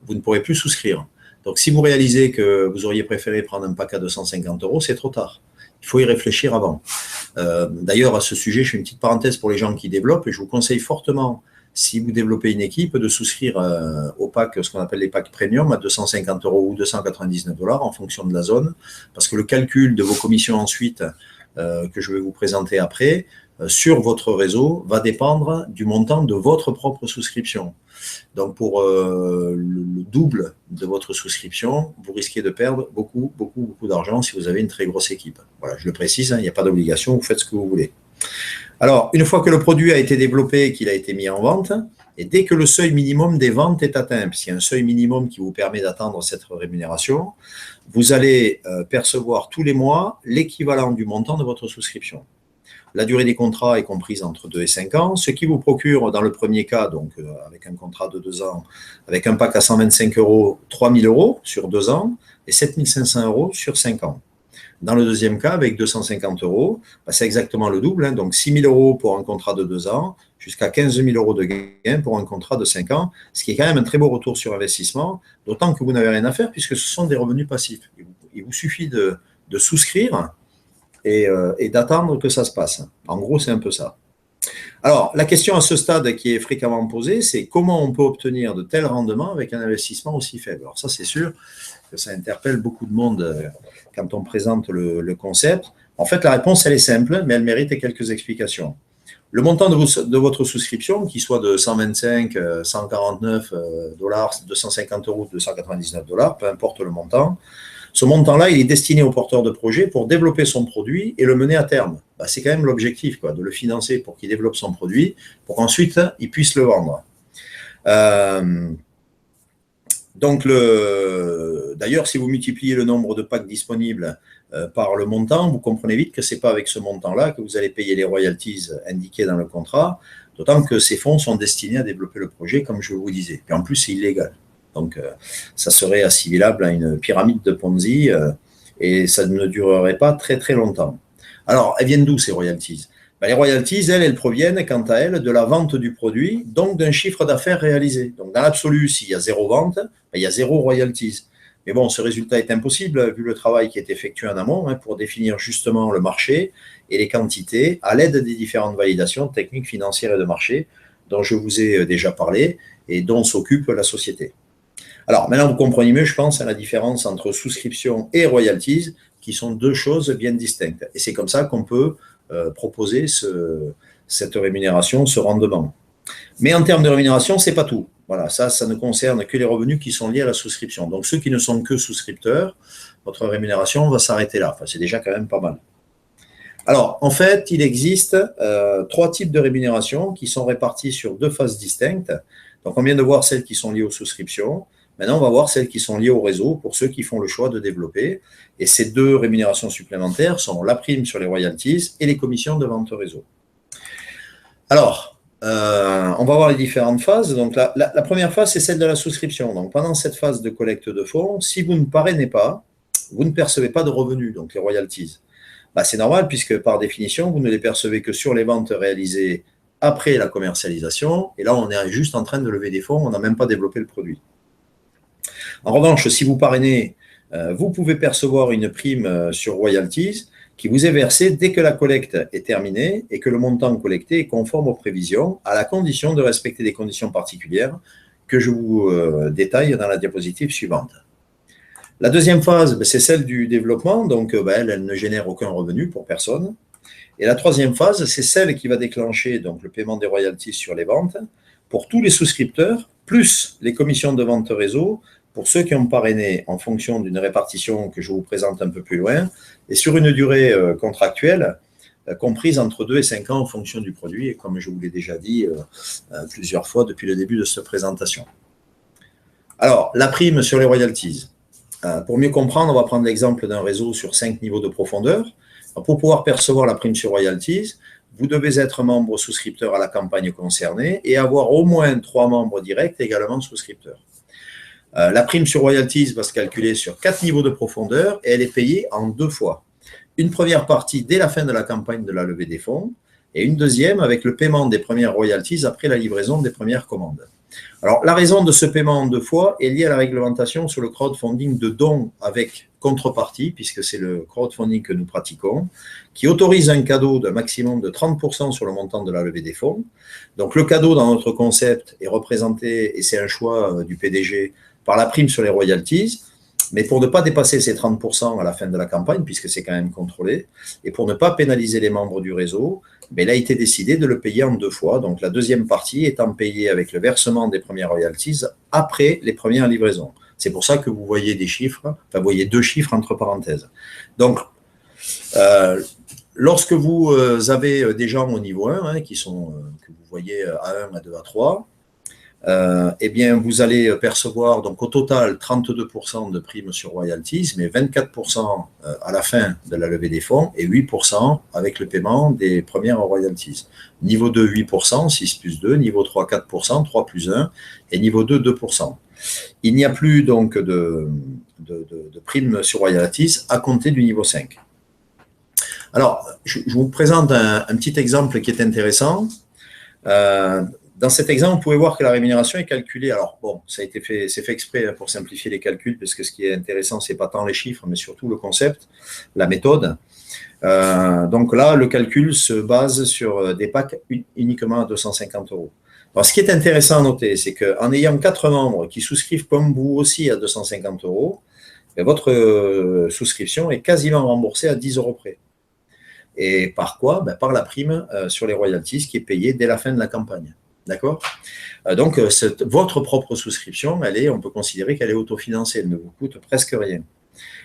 Vous ne pourrez plus souscrire. Donc si vous réalisez que vous auriez préféré prendre un pack à 250 euros, c'est trop tard. Il faut y réfléchir avant. D'ailleurs, à ce sujet, je fais une petite parenthèse pour les gens qui développent et je vous conseille fortement, si vous développez une équipe, de souscrire au pack, ce qu'on appelle les packs premium, à 250 euros ou 299 dollars en fonction de la zone, parce que le calcul de vos commissions ensuite, que je vais vous présenter après, sur votre réseau, va dépendre du montant de votre propre souscription. Donc, pour le double de votre souscription, vous risquez de perdre beaucoup d'argent si vous avez une très grosse équipe. Voilà, je le précise, il n'y a pas d'obligation, vous faites ce que vous voulez. Alors, une fois que le produit a été développé et qu'il a été mis en vente, et dès que le seuil minimum des ventes est atteint, puisqu'il y a un seuil minimum qui vous permet d'atteindre cette rémunération, vous allez percevoir tous les mois l'équivalent du montant de votre souscription. La durée des contrats est comprise entre 2 et 5 ans, ce qui vous procure, dans le premier cas, donc avec un contrat de 2 ans, avec un pack à 125 euros, 3 000 euros sur 2 ans et 7 500 euros sur 5 ans. Dans le deuxième cas, avec 250 euros, c'est exactement le double, donc 6 000 euros pour un contrat de 2 ans, jusqu'à 15 000 euros de gain pour un contrat de 5 ans, ce qui est quand même un très beau retour sur investissement, d'autant que vous n'avez rien à faire puisque ce sont des revenus passifs. Il vous suffit de souscrire et d'attendre que ça se passe. En gros, c'est un peu ça. Alors, la question à ce stade qui est fréquemment posée, c'est comment on peut obtenir de tels rendements avec un investissement aussi faible. Alors ça, c'est sûr que ça interpelle beaucoup de monde quand on présente le concept. En fait, la réponse, elle est simple, mais elle mérite quelques explications. Le montant de votre souscription, qu'il soit de 125, 149 dollars, 250 euros, 299 dollars, peu importe le montant, ce montant-là, il est destiné au porteur de projet pour développer son produit et le mener à terme. C'est quand même l'objectif, de le financer pour qu'il développe son produit, pour qu'ensuite, il puisse le vendre. Donc, d'ailleurs, si vous multipliez le nombre de packs disponibles par le montant, vous comprenez vite que ce n'est pas avec ce montant-là que vous allez payer les royalties indiquées dans le contrat, d'autant que ces fonds sont destinés à développer le projet, comme je vous disais. Et en plus, c'est illégal. Donc, ça serait assimilable à une pyramide de Ponzi et ça ne durerait pas très, très longtemps. Alors, elles viennent d'où ces royalties? Les royalties, elles proviennent, quant à elles, de la vente du produit, donc d'un chiffre d'affaires réalisé. Donc, dans l'absolu, s'il y a 0 vente, il y a 0 royalties. Mais bon, ce résultat est impossible vu le travail qui est effectué en amont pour définir justement le marché et les quantités à l'aide des différentes validations techniques, financières et de marché dont je vous ai déjà parlé et dont s'occupe la société. Alors, maintenant, vous comprenez mieux, je pense, à la différence entre souscription et royalties, qui sont deux choses bien distinctes. Et c'est comme ça qu'on peut proposer cette rémunération, ce rendement. Mais en termes de rémunération, ce n'est pas tout. Voilà, ça ne concerne que les revenus qui sont liés à la souscription. Donc, ceux qui ne sont que souscripteurs, votre rémunération va s'arrêter là. Enfin, c'est déjà quand même pas mal. Alors, en fait, il existe 3 types de rémunération qui sont répartis sur 2 phases distinctes. Donc, on vient de voir celles qui sont liées aux souscriptions. Maintenant, on va voir celles qui sont liées au réseau pour ceux qui font le choix de développer. Et ces 2 rémunérations supplémentaires sont la prime sur les royalties et les commissions de vente réseau. Alors, on va voir les différentes phases. Donc, la première phase, c'est celle de la souscription. Donc, pendant cette phase de collecte de fonds, si vous ne parrainez pas, vous ne percevez pas de revenus, donc les royalties. C'est normal puisque, par définition, vous ne les percevez que sur les ventes réalisées après la commercialisation. Et là, on est juste en train de lever des fonds, on n'a même pas développé le produit. En revanche, si vous parrainez, vous pouvez percevoir une prime sur royalties qui vous est versée dès que la collecte est terminée et que le montant collecté est conforme aux prévisions, à la condition de respecter des conditions particulières que je vous détaille dans la diapositive suivante. La deuxième phase, c'est celle du développement, donc elle ne génère aucun revenu pour personne. Et la troisième phase, c'est celle qui va déclencher donc, le paiement des royalties sur les ventes pour tous les souscripteurs, plus les commissions de vente réseau pour ceux qui ont parrainé en fonction d'une répartition que je vous présente un peu plus loin, et sur une durée contractuelle comprise entre 2 et 5 ans en fonction du produit, et comme je vous l'ai déjà dit plusieurs fois depuis le début de cette présentation. Alors, la prime sur les royalties. Pour mieux comprendre, on va prendre l'exemple d'un réseau sur 5 niveaux de profondeur. Pour pouvoir percevoir la prime sur royalties, vous devez être membre souscripteur à la campagne concernée et avoir au moins 3 membres directs également souscripteurs. La prime sur royalties va se calculer sur 4 niveaux de profondeur et elle est payée en 2 fois. Une première partie dès la fin de la campagne de la levée des fonds et une deuxième avec le paiement des premières royalties après la livraison des premières commandes. Alors, la raison de ce paiement en 2 fois est liée à la réglementation sur le crowdfunding de dons avec contrepartie, puisque c'est le crowdfunding que nous pratiquons, qui autorise un cadeau d'un maximum de 30% sur le montant de la levée des fonds. Donc, le cadeau dans notre concept est représenté, et c'est un choix du PDG, par la prime sur les royalties, mais pour ne pas dépasser ces 30% à la fin de la campagne, puisque c'est quand même contrôlé, et pour ne pas pénaliser les membres du réseau, il a été décidé de le payer en 2 fois. Donc, la deuxième partie étant payée avec le versement des premières royalties après les premières livraisons. C'est pour ça que vous voyez des chiffres, enfin, vous voyez 2 chiffres entre parenthèses. Donc, lorsque vous avez des gens au niveau 1, que vous voyez A1, A2, A3, eh bien, vous allez percevoir donc au total 32% de primes sur royalties, mais 24% à la fin de la levée des fonds et 8% avec le paiement des premières royalties. Niveau 2, 8%, 6 plus 2, niveau 3, 4%, 3 plus 1, et niveau 2, 2%. Il n'y a plus donc de primes sur royalties à compter du niveau 5. Alors, je vous présente un petit exemple qui est intéressant. Dans cet exemple, vous pouvez voir que la rémunération est calculée. Alors, bon, c'est fait exprès pour simplifier les calculs, parce que ce qui est intéressant, ce n'est pas tant les chiffres, mais surtout le concept, la méthode. Donc là, le calcul se base sur des packs uniquement à 250 €. Alors, ce qui est intéressant à noter, c'est qu'en ayant 4 membres qui souscrivent comme vous aussi à 250 €, votre souscription est quasiment remboursée à 10 € près. Et par quoi? Par la prime sur les royalties qui est payée dès la fin de la campagne. D'accord? Donc, votre propre souscription, on peut considérer qu'elle est autofinancée, elle ne vous coûte presque rien.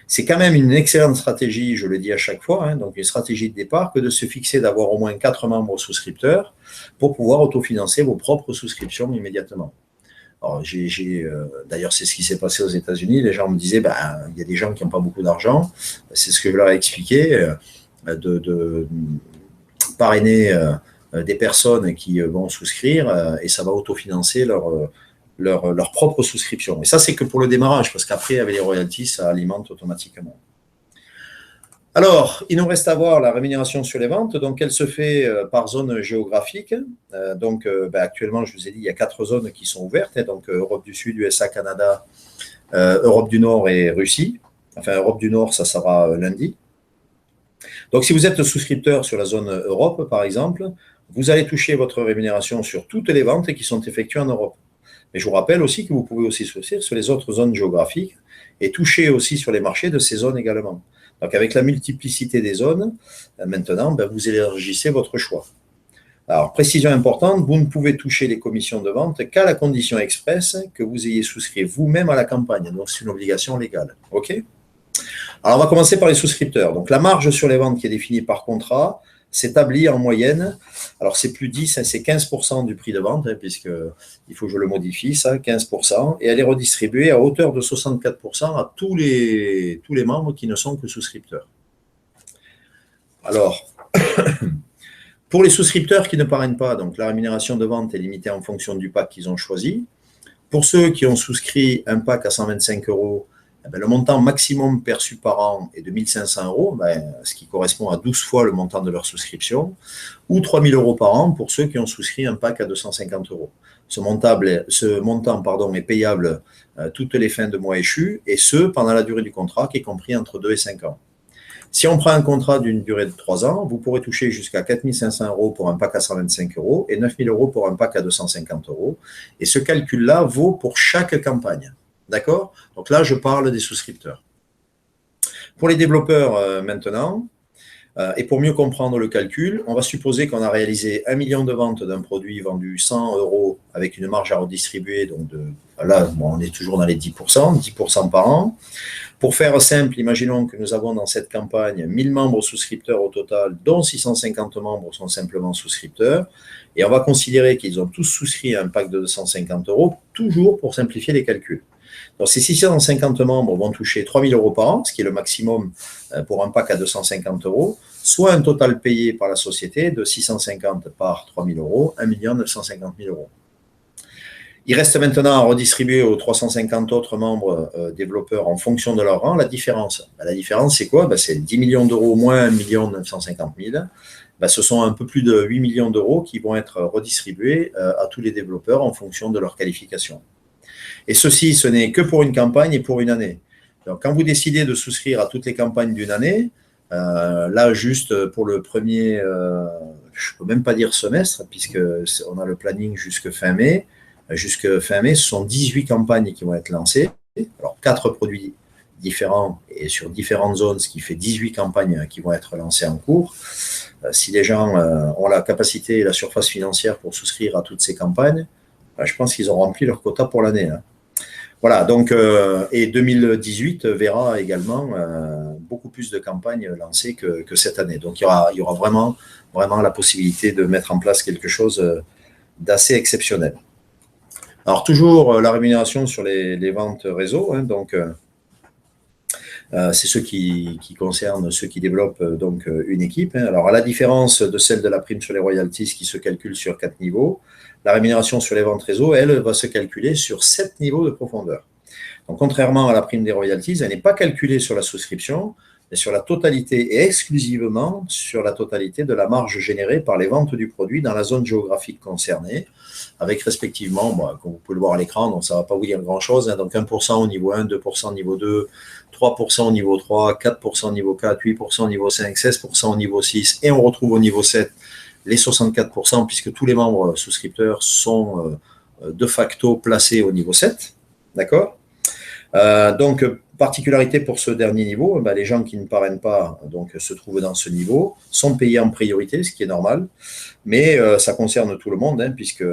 C'est quand même une excellente stratégie, je le dis à chaque fois, donc une stratégie de départ, que de se fixer d'avoir au moins 4 membres souscripteurs pour pouvoir autofinancer vos propres souscriptions immédiatement. Alors, d'ailleurs, c'est ce qui s'est passé aux États-Unis. Les gens me disaient, il y a des gens qui n'ont pas beaucoup d'argent. C'est ce que je leur ai expliqué, de parrainer des personnes qui vont souscrire et ça va autofinancer leur propre souscription. Et ça, c'est que pour le démarrage, parce qu'après, avec les royalties, ça alimente automatiquement. Alors, il nous reste à voir la rémunération sur les ventes. Donc, elle se fait par zone géographique. Actuellement, je vous ai dit, il y a 4 zones qui sont ouvertes. Donc, Europe du Sud, USA, Canada, Europe du Nord et Russie. Enfin, Europe du Nord, ça sera lundi. Donc, si vous êtes souscripteur sur la zone Europe, par exemple, vous allez toucher votre rémunération sur toutes les ventes qui sont effectuées en Europe. Mais je vous rappelle aussi que vous pouvez aussi souscrire sur les autres zones géographiques et toucher aussi sur les marchés de ces zones également. Donc, avec la multiplicité des zones, maintenant, vous élargissez votre choix. Alors, précision importante, vous ne pouvez toucher les commissions de vente qu'à la condition expresse que vous ayez souscrit vous-même à la campagne. Donc, c'est une obligation légale. OK ? Alors, on va commencer par les souscripteurs. Donc, la marge sur les ventes qui est définie par contrat s'établit en moyenne. Alors, c'est plus 10, c'est 15% du prix de vente, puisqu'il faut que je le modifie, ça, 15%. Et elle est redistribuée à hauteur de 64% à tous les membres qui ne sont que souscripteurs. Alors, pour les souscripteurs qui ne parrainent pas, donc la rémunération de vente est limitée en fonction du pack qu'ils ont choisi. Pour ceux qui ont souscrit un pack à 125 €, le montant maximum perçu par an est de 1 500 €, ce qui correspond à 12 fois le montant de leur souscription, ou 3 000 € par an pour ceux qui ont souscrit un pack à 250 €. Ce montant est payable toutes les fins de mois échus, et ce, pendant la durée du contrat, qui est compris entre 2 et 5 ans. Si on prend un contrat d'une durée de 3 ans, vous pourrez toucher jusqu'à 4 500 € pour un pack à 125 € et 9 000 € pour un pack à 250 €. Et ce calcul-là vaut pour chaque campagne. D'accord? Donc là, je parle des souscripteurs. Pour les développeurs maintenant, Et pour mieux comprendre le calcul, on va supposer qu'on a réalisé 1 million de ventes d'un produit vendu 100 € avec une marge à redistribuer. Donc là, bon, on est toujours dans les 10% par an. Pour faire simple, imaginons que nous avons dans cette campagne 1000 membres souscripteurs au total, dont 650 membres sont simplement souscripteurs. Et on va considérer qu'ils ont tous souscrit à un pack de 250 €, toujours pour simplifier les calculs. Donc, ces 650 membres vont toucher 3 000 € par an, ce qui est le maximum pour un pack à 250 €, soit un total payé par la société de 650 par 3 000 €, 1 950 000 €. Il reste maintenant à redistribuer aux 350 autres membres développeurs en fonction de leur rang la différence. La différence, c'est quoi? C'est 10 millions d'euros moins 1 950 000. Ce sont un peu plus de 8 millions d'euros qui vont être redistribués à tous les développeurs en fonction de leur qualification. Et ceci, ce n'est que pour une campagne et pour une année. Donc, quand vous décidez de souscrire à toutes les campagnes d'une année, là, juste pour le premier, je ne peux même pas dire semestre, puisqu'on a le planning jusque fin mai. Jusque fin mai, ce sont 18 campagnes qui vont être lancées. Alors, 4 produits différents et sur différentes zones, ce qui fait 18 campagnes qui vont être lancées en cours. Si les gens ont la capacité et la surface financière pour souscrire à toutes ces campagnes, je pense qu'ils ont rempli leur quota pour l'année. Voilà, donc, et 2018 verra également beaucoup plus de campagnes lancées que cette année. Donc, il y aura vraiment la possibilité de mettre en place quelque chose d'assez exceptionnel. Alors, toujours la rémunération sur les ventes réseau, donc c'est ceux qui concernent ceux qui développent donc une équipe. Alors, à la différence de celle de la prime sur les royalties qui se calcule sur 4 niveaux, la rémunération sur les ventes réseau, elle, va se calculer sur 7 niveaux de profondeur. Donc, contrairement à la prime des royalties, elle n'est pas calculée sur la souscription, mais sur la totalité et exclusivement sur la totalité de la marge générée par les ventes du produit dans la zone géographique concernée, avec respectivement, comme vous pouvez le voir à l'écran, donc ça ne va pas vous dire grand-chose, donc 1% au niveau 1, 2% au niveau 2, 3% au niveau 3, 4% au niveau 4, 8% au niveau 5, 16% au niveau 6, et on retrouve au niveau 7 les 64%, puisque tous les membres souscripteurs sont de facto placés au niveau 7, d'accord? Donc, particularité pour ce dernier niveau, les gens qui ne parrainent pas donc, se trouvent dans ce niveau, sont payés en priorité, ce qui est normal, mais ça concerne tout le monde, puisque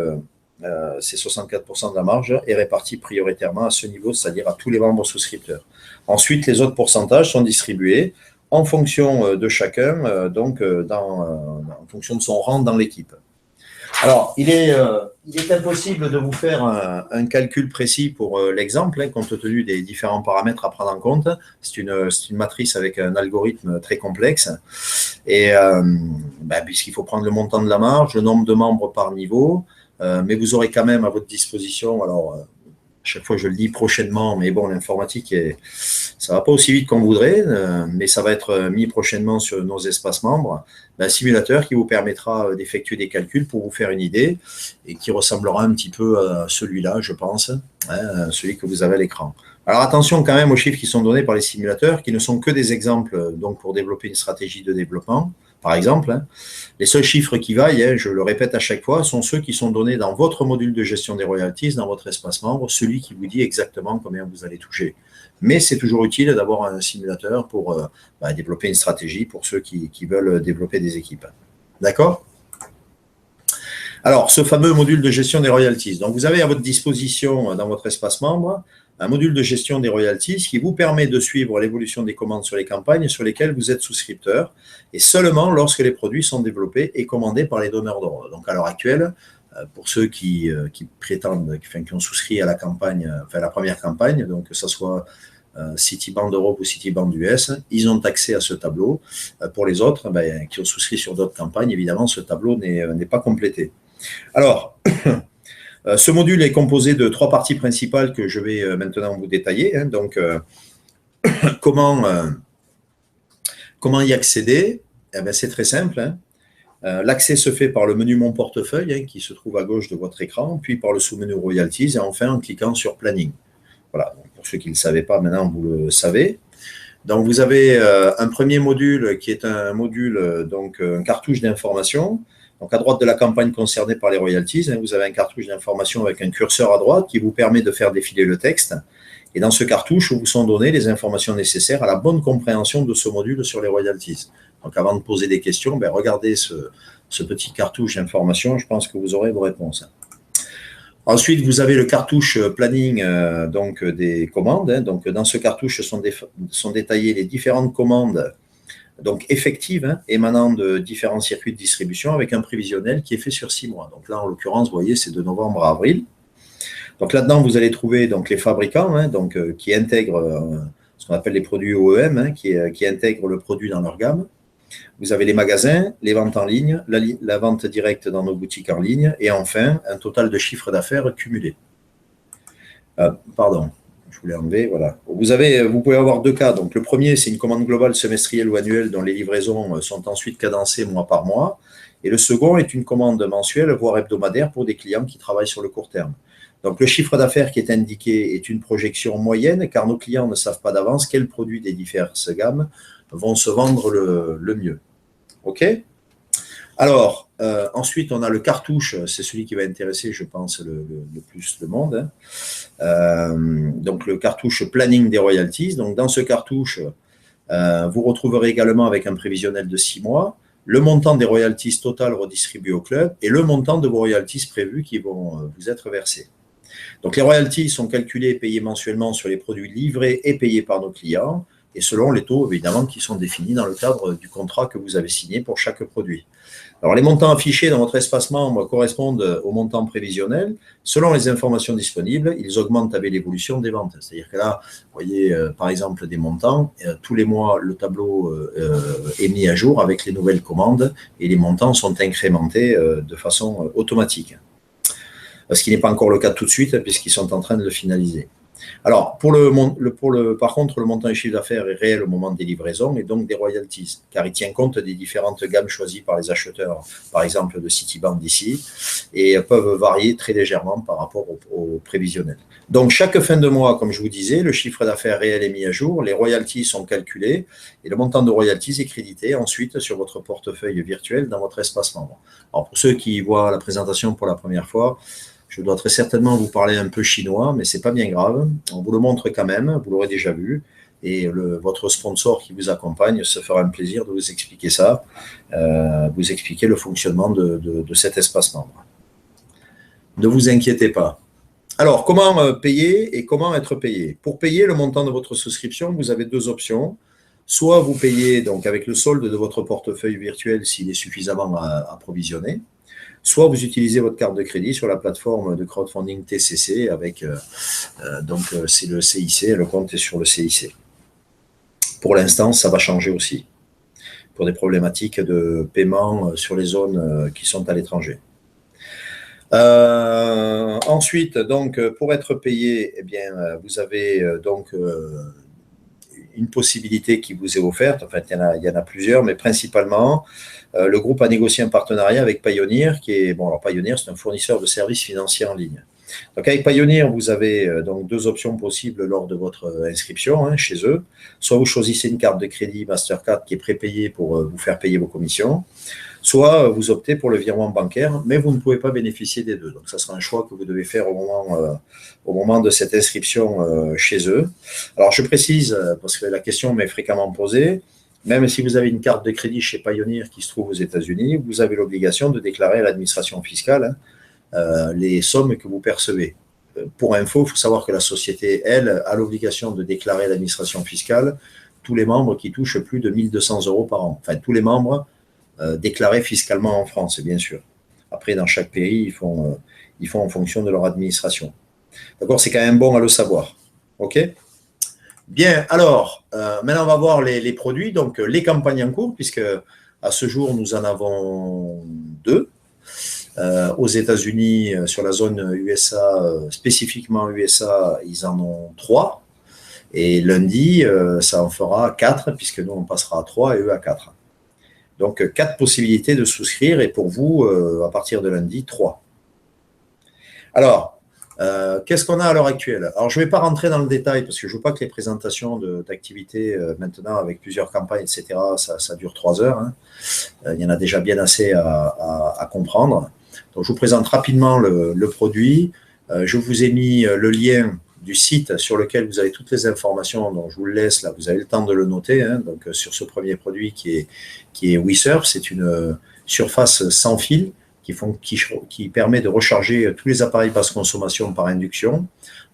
ces 64% de la marge est répartie prioritairement à ce niveau, c'est-à-dire à tous les membres souscripteurs. Ensuite, les autres pourcentages sont distribués en fonction de chacun, donc en fonction de son rang dans l'équipe. Alors, il est impossible de vous faire un calcul précis pour l'exemple, compte tenu des différents paramètres à prendre en compte. C'est une matrice avec un algorithme très complexe. Et puisqu'il faut prendre le montant de la marge, le nombre de membres par niveau, mais vous aurez quand même à votre disposition, alors chaque fois je le dis prochainement, mais bon, l'informatique, ça ne va pas aussi vite qu'on voudrait, mais ça va être mis prochainement sur nos espaces membres, un simulateur qui vous permettra d'effectuer des calculs pour vous faire une idée et qui ressemblera un petit peu à celui-là, je pense, celui que vous avez à l'écran. Alors attention quand même aux chiffres qui sont donnés par les simulateurs, qui ne sont que des exemples donc pour développer une stratégie de développement. Par exemple, les seuls chiffres qui vaillent, je le répète à chaque fois, sont ceux qui sont donnés dans votre module de gestion des royalties, dans votre espace membre, celui qui vous dit exactement combien vous allez toucher. Mais c'est toujours utile d'avoir un simulateur pour développer une stratégie pour ceux qui veulent développer des équipes. D'accord ? Alors, ce fameux module de gestion des royalties. Donc, vous avez à votre disposition dans votre espace membre un module de gestion des royalties qui vous permet de suivre l'évolution des commandes sur les campagnes sur lesquelles vous êtes souscripteur et seulement lorsque les produits sont développés et commandés par les donneurs d'ordre. Donc, à l'heure actuelle, pour ceux qui prétendent, qui ont souscrit à la campagne, enfin la première campagne, donc que ce soit Citiband Europe ou Citiband US, ils ont accès à ce tableau. Pour les autres, qui ont souscrit sur d'autres campagnes, évidemment, ce tableau n'est pas complété. Alors, ce module est composé de 3 parties principales que je vais maintenant vous détailler. Donc, comment y accéder? C'est très simple. L'accès se fait par le menu Mon portefeuille, qui se trouve à gauche de votre écran, puis par le sous-menu Royalties, et enfin en cliquant sur Planning. Voilà, donc pour ceux qui ne le savaient pas, maintenant vous le savez. Donc, vous avez un premier module qui est un module, donc un cartouche d'information. Donc, à droite de la campagne concernée par les royalties, vous avez un cartouche d'information avec un curseur à droite qui vous permet de faire défiler le texte. Et dans ce cartouche, vous sont données les informations nécessaires à la bonne compréhension de ce module sur les royalties. Donc, avant de poser des questions, regardez ce petit cartouche d'information. Je pense que vous aurez vos réponses. Ensuite, vous avez le cartouche planning donc des commandes. Donc, dans ce cartouche sont détaillées les différentes commandes donc effectives émanant de différents circuits de distribution avec un prévisionnel qui est fait sur 6 mois. Donc là, en l'occurrence, vous voyez, c'est de novembre à avril. Donc là-dedans, vous allez trouver donc, les fabricants qui intègrent ce qu'on appelle les produits OEM, qui intègrent le produit dans leur gamme. Vous avez les magasins, les ventes en ligne, la vente directe dans nos boutiques en ligne et enfin, un total de chiffre d'affaires cumulé. Pardon, je voulais enlever, voilà. Vous pouvez avoir 2 cas. Donc, le premier, c'est une commande globale semestrielle ou annuelle dont les livraisons sont ensuite cadencées mois par mois. Et le second est une commande mensuelle, voire hebdomadaire pour des clients qui travaillent sur le court terme. Donc, le chiffre d'affaires qui est indiqué est une projection moyenne car nos clients ne savent pas d'avance quels produits des diverses gammes vont se vendre le mieux. OK? Alors, ensuite, on a le cartouche, c'est celui qui va intéresser, je pense, le plus le monde. Donc, le cartouche planning des royalties. Donc, dans ce cartouche, vous retrouverez également avec un prévisionnel de 6 mois le montant des royalties totales redistribuées au club et le montant de vos royalties prévues qui vont vous être versées. Donc, les royalties sont calculées et payées mensuellement sur les produits livrés et payés par nos clients et selon les taux, évidemment, qui sont définis dans le cadre du contrat que vous avez signé pour chaque produit. Alors, les montants affichés dans votre espace membre correspondent aux montants prévisionnels. Selon les informations disponibles, ils augmentent avec l'évolution des ventes. C'est-à-dire que là, vous voyez, par exemple, des montants. Tous les mois, le tableau est mis à jour avec les nouvelles commandes et les montants sont incrémentés de façon automatique. Ce qui n'est pas encore le cas tout de suite, puisqu'ils sont en train de le finaliser. Alors, par contre, le montant du chiffre d'affaires est réel au moment des livraisons et donc des royalties, car il tient compte des différentes gammes choisies par les acheteurs, par exemple de Citibank d'ici, et peuvent varier très légèrement par rapport au prévisionnel. Donc, chaque fin de mois, comme je vous disais, le chiffre d'affaires réel est mis à jour, les royalties sont calculées et le montant de royalties est crédité ensuite sur votre portefeuille virtuel dans votre espace membre. Alors, pour ceux qui voient la présentation pour la première fois, je dois très certainement vous parler un peu chinois, mais ce n'est pas bien grave. On vous le montre quand même, vous l'aurez déjà vu. Et votre sponsor qui vous accompagne se fera un plaisir de vous expliquer ça, vous expliquer le fonctionnement de cet espace membre. Ne vous inquiétez pas. Alors, comment payer et comment être payé? Pour payer le montant de votre souscription, vous avez 2 options. Soit vous payez donc avec le solde de votre portefeuille virtuel s'il est suffisamment approvisionné. Soit vous utilisez votre carte de crédit sur la plateforme de crowdfunding TCC avec, c'est le CIC, le compte est sur le CIC. Pour l'instant, ça va changer aussi pour des problématiques de paiement sur les zones qui sont à l'étranger. Ensuite, donc, pour être payé, eh bien, vous avez donc une possibilité qui vous est offerte. En fait, il y en a plusieurs, mais principalement, le groupe a négocié un partenariat avec Payoneer, qui est, alors Payoneer, c'est un fournisseur de services financiers en ligne. Donc, avec Payoneer, vous avez donc 2 options possibles lors de votre inscription chez eux. Soit vous choisissez une carte de crédit Mastercard qui est prépayée pour vous faire payer vos commissions, soit vous optez pour le virement bancaire, mais vous ne pouvez pas bénéficier des 2. Donc, ça sera un choix que vous devez faire au moment de cette inscription chez eux. Alors, je précise, parce que la question m'est fréquemment posée, même si vous avez une carte de crédit chez Payoneer qui se trouve aux États-Unis, vous avez l'obligation de déclarer à l'administration fiscale les sommes que vous percevez. Pour info, il faut savoir que la société, elle, a l'obligation de déclarer à l'administration fiscale tous les membres qui touchent plus de 1 200 € par an. Enfin, tous les membres déclarés fiscalement en France, bien sûr. Après, dans chaque pays, ils font en fonction de leur administration. D'accord, c'est quand même bon à le savoir. OK? Bien, alors, maintenant, on va voir les produits, donc les campagnes en cours, puisque à ce jour, nous en avons 2. Aux États-Unis, sur la zone USA, spécifiquement USA, ils en ont 3. Et lundi, ça en fera 4, puisque nous, on passera à 3 et eux à 4. Donc, 4 possibilités de souscrire, et pour vous, à partir de lundi, 3. Alors, qu'est-ce qu'on a à l'heure actuelle? Alors, je ne vais pas rentrer dans le détail, parce que je ne veux pas que les présentations d'activités, maintenant, avec plusieurs campagnes, etc., ça dure 3 heures. Il y en a déjà bien assez à comprendre. Donc, je vous présente rapidement le produit. Je vous ai mis le lien du site sur lequel vous avez toutes les informations, donc je vous le laisse là, vous avez le temps de le noter, hein, donc sur ce premier produit qui est WeSurf, c'est une surface sans fil qui permet de recharger tous les appareils basse consommation par induction.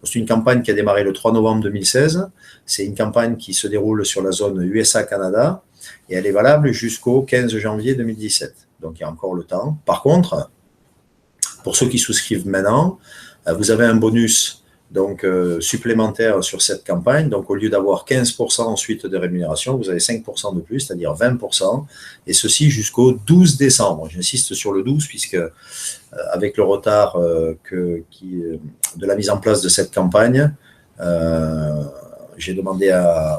C'est une campagne qui a démarré le 3 novembre 2016, c'est une campagne qui se déroule sur la zone USA-Canada et elle est valable jusqu'au 15 janvier 2017, donc il y a encore le temps. Par contre, pour ceux qui souscrivent maintenant, vous avez un bonus donc supplémentaire sur cette campagne. Donc, au lieu d'avoir 15% ensuite de rémunération, vous avez 5% de plus, c'est-à-dire 20%, et ceci jusqu'au 12 décembre. J'insiste sur le 12, puisque avec le retard de la mise en place de cette campagne, j'ai demandé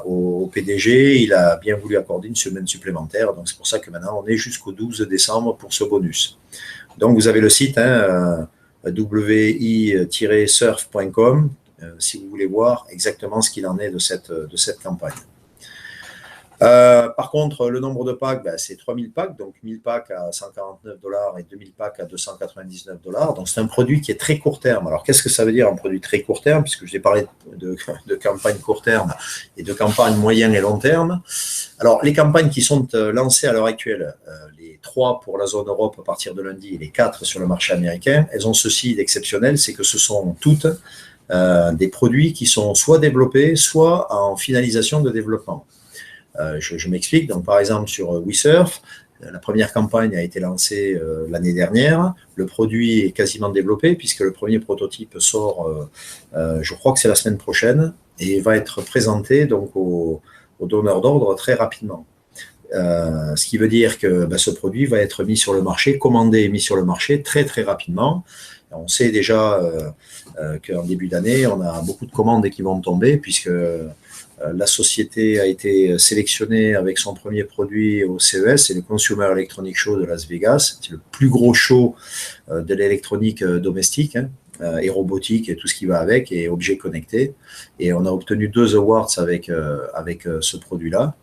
au PDG, il a bien voulu accorder une semaine supplémentaire, donc c'est pour ça que maintenant on est jusqu'au 12 décembre pour ce bonus. Donc, vous avez le site, hein, wi-surf.com, si vous voulez voir exactement ce qu'il en est de cette campagne. Par contre, le nombre de packs, c'est 3000 packs, donc 1000 packs à $149 et 2000 packs à $299. Donc, c'est un produit qui est très court terme. Alors, qu'est-ce que ça veut dire un produit très court terme? Puisque je vais parler de campagne court terme et de campagne moyen et long terme. Alors, les campagnes qui sont lancées à l'heure actuelle, les 3 pour la zone Europe à partir de lundi et les 4 sur le marché américain, elles ont ceci d'exceptionnel, c'est que ce sont toutes des produits qui sont soit développés, soit en finalisation de développement. Je m'explique. Donc, par exemple, sur WeSurf, la première campagne a été lancée l'année dernière. Le produit est quasiment développé puisque le premier prototype sort, je crois que c'est la semaine prochaine, et va être présenté donc aux donneurs d'ordre très rapidement. Ce qui veut dire que ce produit va être mis sur le marché, commandé et mis sur le marché très très rapidement. On sait déjà qu'en début d'année, on a beaucoup de commandes qui vont tomber puisque la société a été sélectionnée avec son premier produit au CES, c'est le Consumer Electronics Show de Las Vegas. C'est le plus gros show de l'électronique domestique, hein, et robotique et tout ce qui va avec, et objets connectés. Et on a obtenu 2 awards avec ce produit-là.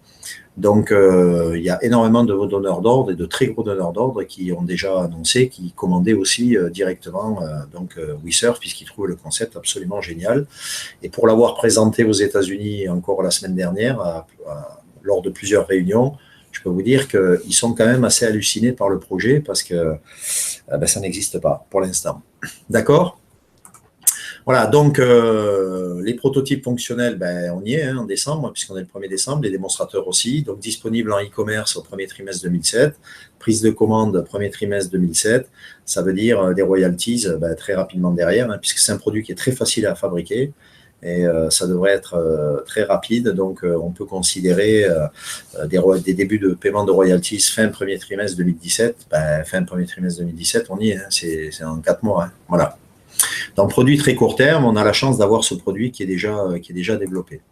Donc, il y a énormément de donneurs d'ordre et de très gros donneurs d'ordre qui ont déjà annoncé, qui commandaient aussi directement WeSurf, puisqu'ils trouvent le concept absolument génial. Et pour l'avoir présenté aux États-Unis encore la semaine dernière, lors de plusieurs réunions, je peux vous dire qu'ils sont quand même assez hallucinés par le projet parce que ça n'existe pas pour l'instant. D'accord ? Voilà, donc les prototypes fonctionnels, on y est en décembre, puisqu'on est le 1er décembre, les démonstrateurs aussi, donc disponibles en e-commerce au premier trimestre 2007, prise de commande premier trimestre 2007, ça veut dire des royalties très rapidement derrière, hein, puisque c'est un produit qui est très facile à fabriquer, et ça devrait être très rapide, donc on peut considérer des débuts de paiement de royalties fin premier trimestre 2017, fin premier trimestre 2017, on y est, hein, c'est en 4 mois, hein, voilà. Dans le produit très court terme, on a la chance d'avoir ce produit qui est déjà développé.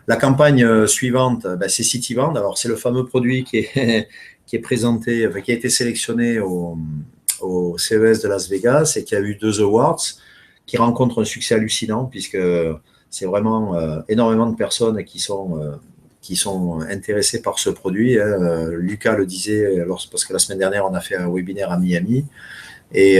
La campagne suivante, c'est Cityvand. Alors, c'est le fameux produit qui est présenté, qui a été sélectionné au CES de Las Vegas et qui a eu 2 awards, qui rencontre un succès hallucinant puisque c'est vraiment énormément de personnes qui sont intéressées par ce produit. Lucas le disait, parce que la semaine dernière, on a fait un webinaire à Miami. Et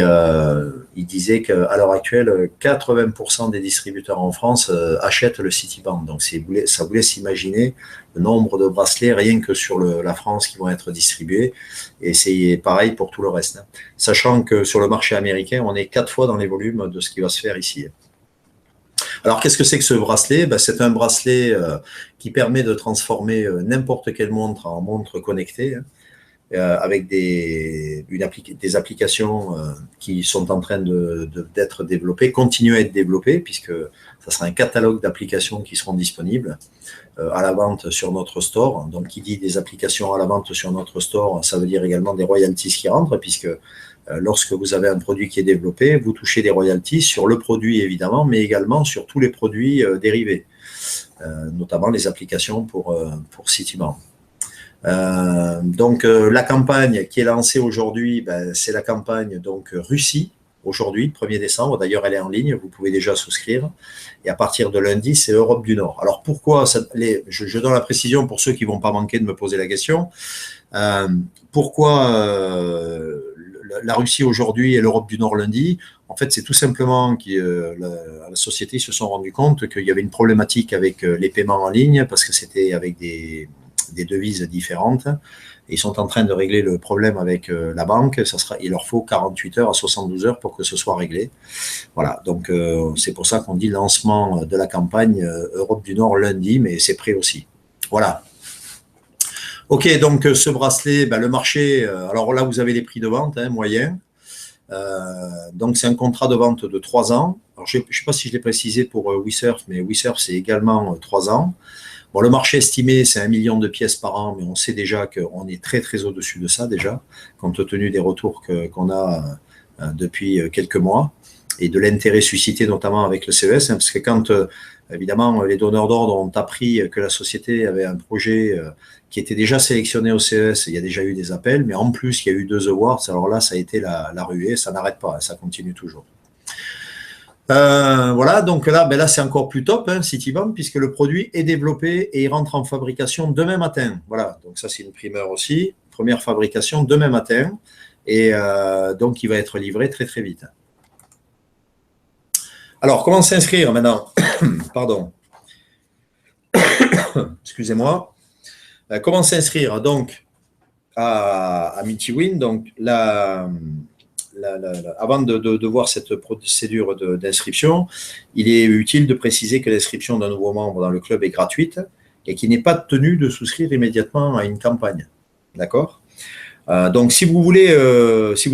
il disait qu'à l'heure actuelle, 80% des distributeurs en France achètent le Cityvand. Donc, ça vous laisse imaginer le nombre de bracelets rien que sur la France qui vont être distribués. Et c'est pareil pour tout le reste, hein. Sachant que sur le marché américain, on est 4 fois dans les volumes de ce qui va se faire ici. Alors, qu'est-ce que c'est que ce bracelet? C'est un bracelet qui permet de transformer n'importe quelle montre en montre connectée, hein, avec des applications qui sont en train d'être développées, continuer à être développées, puisque ça sera un catalogue d'applications qui seront disponibles à la vente sur notre store. Donc, qui dit des applications à la vente sur notre store, ça veut dire également des royalties qui rentrent, puisque lorsque vous avez un produit qui est développé, vous touchez des royalties sur le produit, évidemment, mais également sur tous les produits dérivés, notamment les applications pour Cityvand. Donc, la campagne qui est lancée aujourd'hui, c'est la campagne Russie, aujourd'hui, 1er décembre. D'ailleurs, elle est en ligne, vous pouvez déjà souscrire. Et à partir de lundi, c'est Europe du Nord. Alors, pourquoi je donne la précision pour ceux qui ne vont pas manquer de me poser la question. Pourquoi la Russie aujourd'hui et l'Europe du Nord lundi, en fait, c'est tout simplement que la société se sont rendus compte qu'il y avait une problématique avec les paiements en ligne parce que c'était avec des devises différentes. Ils sont en train de régler le problème avec la banque. Il leur faut 48 heures à 72 heures pour que ce soit réglé. Voilà, donc c'est pour ça qu'on dit lancement de la campagne Europe du Nord lundi, mais c'est prêt aussi. Voilà. Ok, donc ce bracelet, le marché, alors là, vous avez les prix de vente moyens. Donc, c'est un contrat de vente de 3 ans. Alors, je ne sais pas si je l'ai précisé pour WeSurf, mais WeSurf, c'est également 3 ans. Bon, le marché estimé, c'est 1 million de pièces par an, mais on sait déjà qu'on est très, très au-dessus de ça déjà, compte tenu des retours qu'on a depuis quelques mois et de l'intérêt suscité notamment avec le CES, parce que quand, évidemment, les donneurs d'ordre ont appris que la société avait un projet qui était déjà sélectionné au CES, il y a déjà eu des appels, mais en plus, il y a eu 2 awards, alors là, ça a été la ruée, ça n'arrête pas, ça continue toujours. Voilà, donc là c'est encore plus top, Citybomb, puisque le produit est développé et il rentre en fabrication demain matin. Voilà, donc ça c'est une primeur aussi. Première fabrication demain matin. Et donc il va être livré très très vite. Alors, comment s'inscrire maintenant? Pardon. Excusez-moi. Comment s'inscrire donc à MultiWin? Donc avant de voir cette procédure d'inscription, il est utile de préciser que l'inscription d'un nouveau membre dans le club est gratuite et qu'il n'est pas tenu de souscrire immédiatement à une campagne. D'accord? Donc, si vous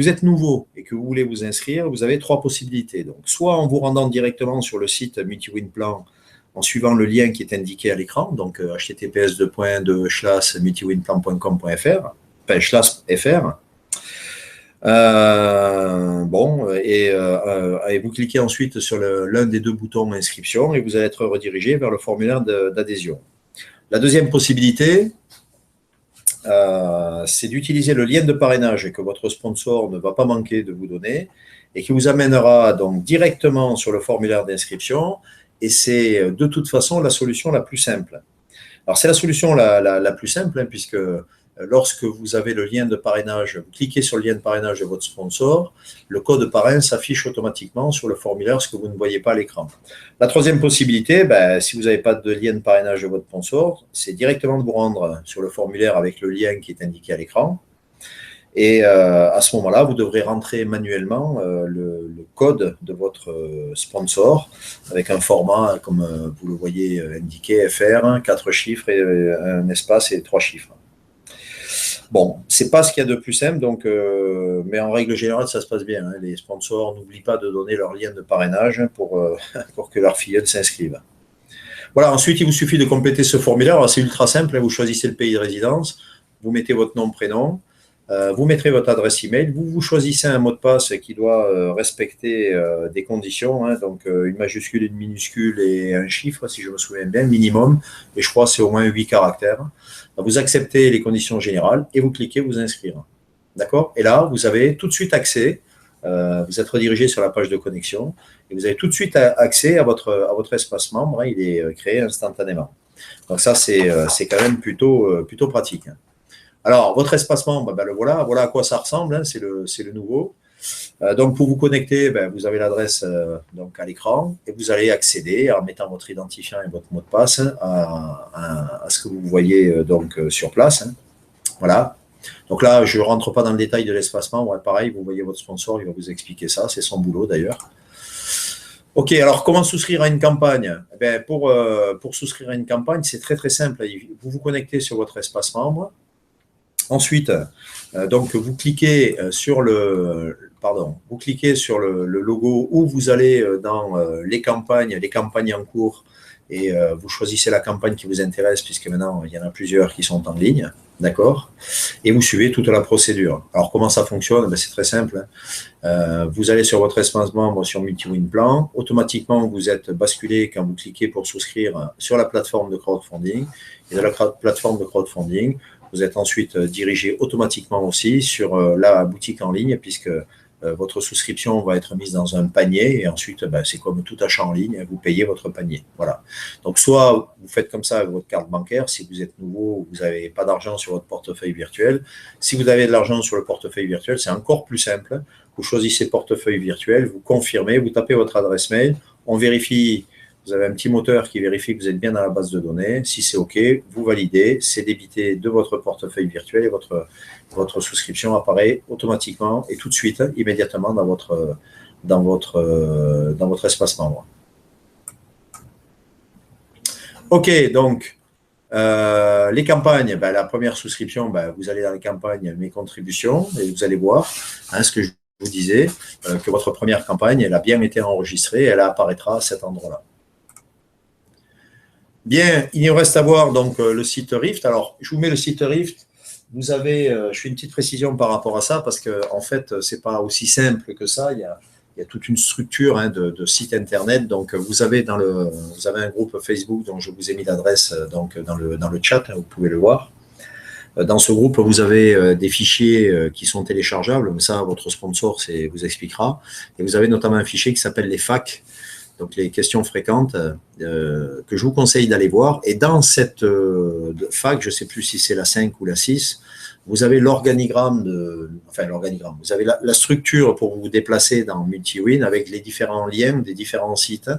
êtes nouveau et que vous voulez vous inscrire, vous avez 3 possibilités. Donc, soit en vous rendant directement sur le site MultiWin Plan en suivant le lien qui est indiqué à l'écran, donc https://multiwinplan.com.fr, /fr. Et vous cliquez ensuite sur l'un des 2 boutons inscription et vous allez être redirigé vers le formulaire d'adhésion. La deuxième possibilité, c'est d'utiliser le lien de parrainage que votre sponsor ne va pas manquer de vous donner et qui vous amènera donc directement sur le formulaire d'inscription, et c'est de toute façon la solution la plus simple. Alors c'est la solution la plus simple, puisque lorsque vous avez le lien de parrainage, vous cliquez sur le lien de parrainage de votre sponsor, le code parrain s'affiche automatiquement sur le formulaire, ce que vous ne voyez pas à l'écran. La troisième possibilité, si vous n'avez pas de lien de parrainage de votre sponsor, c'est directement de vous rendre sur le formulaire avec le lien qui est indiqué à l'écran. Et à ce moment-là, vous devrez rentrer manuellement le code de votre sponsor avec un format, comme vous le voyez indiqué, FR, 4 chiffres, et un espace et 3 chiffres. Bon, c'est pas ce qu'il y a de plus simple, donc, mais en règle générale, ça se passe bien. Les sponsors n'oublient pas de donner leur lien de parrainage pour que leurs filleuls s'inscrivent. Voilà, ensuite, il vous suffit de compléter ce formulaire. C'est ultra simple, vous choisissez le pays de résidence, vous mettez votre nom, prénom, vous mettrez votre adresse email, vous choisissez un mot de passe qui doit respecter des conditions, donc une majuscule, une minuscule et un chiffre, si je me souviens bien, minimum, et je crois que c'est au moins 8 caractères. Vous acceptez les conditions générales et vous cliquez vous inscrire. D'accord? Et là, vous avez tout de suite accès, vous êtes redirigé sur la page de connexion, et vous avez tout de suite accès à votre espace membre, il est créé instantanément. Donc ça, c'est quand même plutôt pratique. Alors, votre espace membre, voilà à quoi ça ressemble, c'est le nouveau. Donc, pour vous connecter, vous avez l'adresse donc à l'écran et vous allez accéder en mettant votre identifiant et votre mot de passe à ce que vous voyez donc sur place. Voilà. Donc là, je ne rentre pas dans le détail de l'espace membre. Pareil, vous voyez votre sponsor, il va vous expliquer ça. C'est son boulot d'ailleurs. Ok, alors comment souscrire à une campagne? Pour souscrire à une campagne, c'est très très simple. Vous vous connectez sur votre espace membre. Ensuite, donc vous cliquez sur le logo où vous allez dans les campagnes en cours, et vous choisissez la campagne qui vous intéresse, puisque maintenant il y en a plusieurs qui sont en ligne, d'accord? Et vous suivez toute la procédure. Alors comment ça fonctionne? C'est très simple. Vous allez sur votre espace membre sur MultiWin Plan, automatiquement vous êtes basculé quand vous cliquez pour souscrire sur la plateforme de crowdfunding, et de la plateforme de crowdfunding, vous êtes ensuite dirigé automatiquement aussi sur la boutique en ligne, puisque votre souscription va être mise dans un panier et ensuite, c'est comme tout achat en ligne, vous payez votre panier. Voilà. Donc, soit vous faites comme ça avec votre carte bancaire, si vous êtes nouveau, vous n'avez pas d'argent sur votre portefeuille virtuel. Si vous avez de l'argent sur le portefeuille virtuel, c'est encore plus simple. Vous choisissez portefeuille virtuel, vous confirmez, vous tapez votre adresse mail, on vérifie. Vous avez un petit moteur qui vérifie que vous êtes bien dans la base de données. Si c'est OK, vous validez, c'est débité de votre portefeuille virtuel et votre souscription apparaît automatiquement et tout de suite, immédiatement dans votre espace membre. OK, donc, les campagnes, la première souscription, vous allez dans les campagnes, mes contributions, et vous allez voir ce que je vous disais, que votre première campagne, elle a bien été enregistrée, elle apparaîtra à cet endroit-là. Bien, il nous reste à voir donc le site Rift. Alors, je vous mets le site Rift. Vous avez, je fais une petite précision par rapport à ça parce que en fait, c'est pas aussi simple que ça. Il y a toute une structure de site internet. Donc, vous avez un groupe Facebook dont je vous ai mis l'adresse donc dans le chat. Vous pouvez le voir. Dans ce groupe, vous avez des fichiers qui sont téléchargeables. Mais ça, votre sponsor vous expliquera. Et vous avez notamment un fichier qui s'appelle les FAQ. Donc, les questions fréquentes que je vous conseille d'aller voir. Et dans cette FAQ, je ne sais plus si c'est la 5 ou la 6, vous avez l'organigramme, vous avez la structure pour vous déplacer dans MultiWin avec les différents liens des différents sites.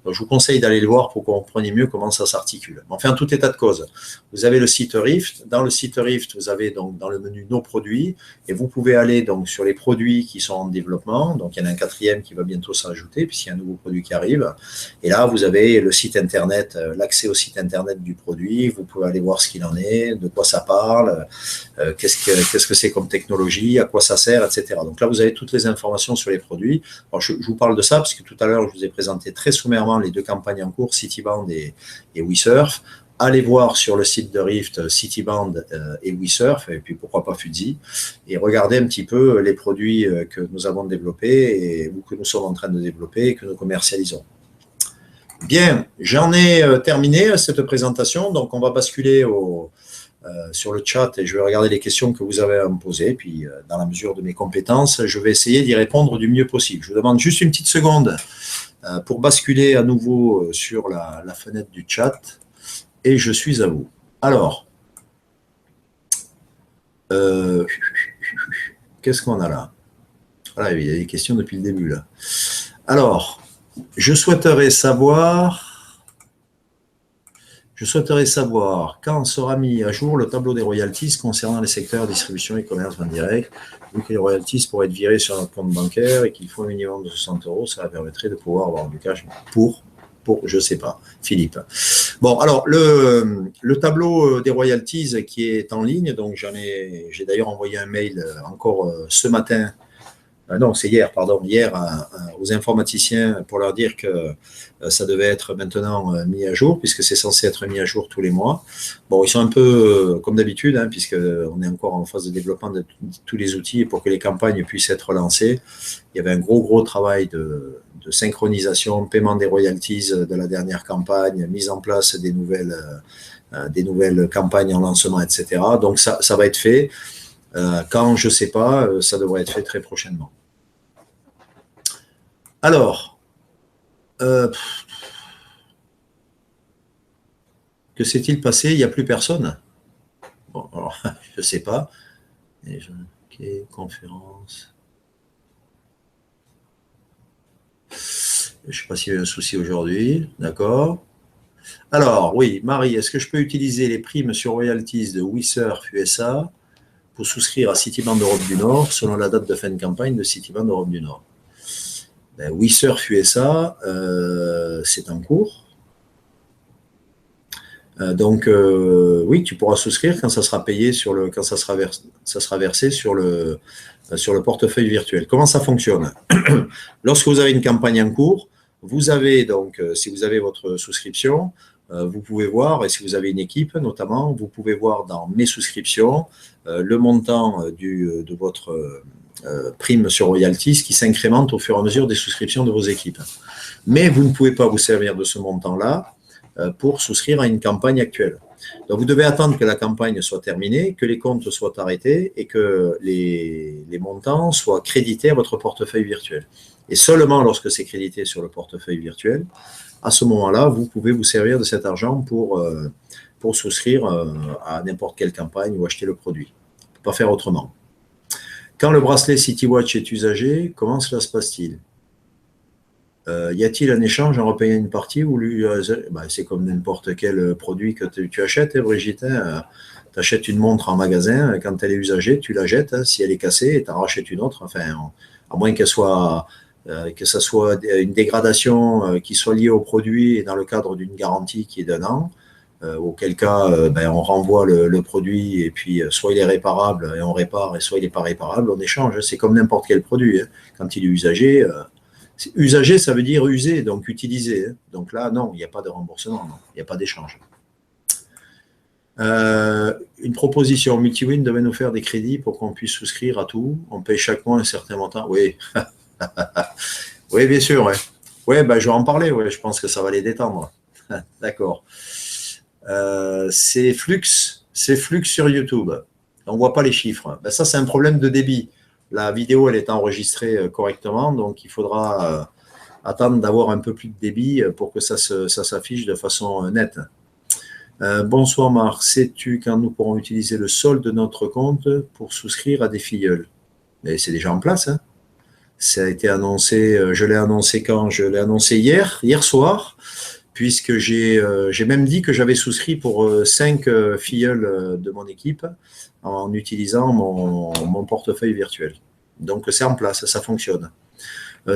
Donc, je vous conseille d'aller le voir pour que vous compreniez mieux comment ça s'articule. Enfin, en tout état de cause, vous avez le site Rift. Dans le site Rift, vous avez donc dans le menu Nos produits et vous pouvez aller donc sur les produits qui sont en développement. Donc, il y en a un 4e qui va bientôt s'ajouter puisqu'il y a un nouveau produit qui arrive. Et là, vous avez le site internet, l'accès au site internet du produit. Vous pouvez aller voir ce qu'il en est, de quoi ça parle, qu'est-ce que c'est comme technologie, à quoi ça sert, etc. Donc là, vous avez toutes les informations sur les produits. Alors, je vous parle de ça parce que tout à l'heure, je vous ai présenté très sommairement les deux campagnes en cours, Cityband et WeSurf. Allez voir sur le site de Rift Cityband et WeSurf, et puis pourquoi pas Fudzi, et regardez un petit peu les produits que nous avons développés ou que nous sommes en train de développer et que nous commercialisons. Bien, j'en ai terminé cette présentation, donc on va basculer sur le chat et je vais regarder les questions que vous avez à me poser, puis dans la mesure de mes compétences, je vais essayer d'y répondre du mieux possible. Je vous demande juste une petite seconde pour basculer à nouveau sur la fenêtre du chat et je suis à vous. Alors, qu'est-ce qu'on a là? Voilà, il y a des questions depuis le début là. Alors, je souhaiterais savoir quand sera mis à jour le tableau des royalties concernant les secteurs distribution et commerce en direct, vu que les royalties pourraient être virées sur notre compte bancaire et qu'il faut un minimum de 60 €, ça permettrait de pouvoir avoir du cash pour je ne sais pas, Philippe. Bon, alors, le tableau des royalties qui est en ligne, donc j'ai d'ailleurs envoyé un mail encore ce matin. Non, c'est hier, pardon, hier aux informaticiens pour leur dire que ça devait être maintenant mis à jour, puisque c'est censé être mis à jour tous les mois. Bon, ils sont un peu comme d'habitude, puisqu'on est encore en phase de développement de tous les outils pour que les campagnes puissent être lancées. Il y avait un gros travail de synchronisation, paiement des royalties de la dernière campagne, mise en place des nouvelles campagnes en lancement, etc. Donc, ça va être fait. Quand, je ne sais pas, ça devrait être fait très prochainement. Alors, que s'est-il passé? Il n'y a plus personne? Bon, alors, je ne sais pas. Ok, conférence. Je ne sais pas s'il y a eu un souci aujourd'hui. D'accord. Alors, oui, Marie, est-ce que je peux utiliser les primes sur royalties de WeSurf USA pour souscrire à Cityband Europe du Nord selon la date de fin de campagne de Cityband Europe du Nord? WeSurf USA, c'est en cours. Donc, oui, tu pourras souscrire quand ça sera payé quand ça sera versé sur le portefeuille virtuel. Comment ça fonctionne? Lorsque vous avez une campagne en cours, vous avez donc, si vous avez votre souscription, vous pouvez voir, et si vous avez une équipe notamment, vous pouvez voir dans mes souscriptions le montant de votre prime sur royalties qui s'incrémente au fur et à mesure des souscriptions de vos équipes. Mais vous ne pouvez pas vous servir de ce montant-là pour souscrire à une campagne actuelle. Donc, vous devez attendre que la campagne soit terminée, que les comptes soient arrêtés et que les montants soient crédités à votre portefeuille virtuel. Et seulement lorsque c'est crédité sur le portefeuille virtuel, à ce moment-là, vous pouvez vous servir de cet argent pour souscrire à n'importe quelle campagne ou acheter le produit. On ne peut pas faire autrement. Quand le bracelet CityWatch est usagé, comment cela se passe-t-il? Y a-t-il un échange en repayant une partie ou c'est comme n'importe quel produit que tu achètes, hein, Brigitte. Hein, tu achètes une montre en magasin, quand elle est usagée, tu la jettes. Hein, si elle est cassée, tu en rachètes une autre. Enfin, à moins que ça soit une dégradation qui soit liée au produit et dans le cadre d'une garantie qui est d'1 an. Auquel cas, on renvoie le produit et puis soit il est réparable et on répare, et soit il n'est pas réparable, on échange. C'est comme n'importe quel produit. Hein. Quand il est usagé, usagé, ça veut dire usé, donc utilisé. Hein. Donc là, non, il n'y a pas de remboursement, non, il n'y a pas d'échange. Une proposition, Multiwin devait nous faire des crédits pour qu'on puisse souscrire à tout. On paye chaque mois un certain montant. Oui, oui, bien sûr. Ouais. Oui, je vais en parler. Ouais. Je pense que ça va les détendre. D'accord. C'est Flux sur YouTube. On ne voit pas les chiffres. Ça, c'est un problème de débit. La vidéo, elle est enregistrée correctement, donc il faudra attendre d'avoir un peu plus de débit pour que ça s'affiche de façon nette. Bonsoir Marc, sais-tu quand nous pourrons utiliser le solde de notre compte pour souscrire à des filleuls? C'est déjà en place. Hein. Ça a été annoncé, je l'ai annoncé quand? Je l'ai annoncé hier soir, puisque j'ai même dit que j'avais souscrit pour 5 filleuls de mon équipe en utilisant mon portefeuille virtuel. Donc c'est en place, ça fonctionne.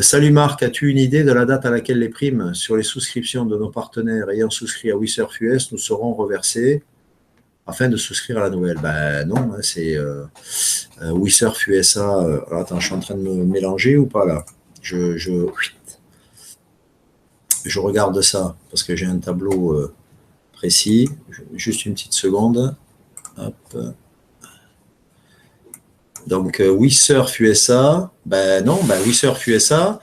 Salut Marc, as-tu une idée de la date à laquelle les primes sur les souscriptions de nos partenaires ayant souscrit à WeSurf US nous seront reversées afin de souscrire à la nouvelle? Non, hein, c'est WeSurf USA. Attends, je suis en train de me mélanger ou pas là? Je regarde ça parce que j'ai un tableau précis. Juste une petite seconde. Hop. Donc, WeSurf USA, non, WeSurf USA,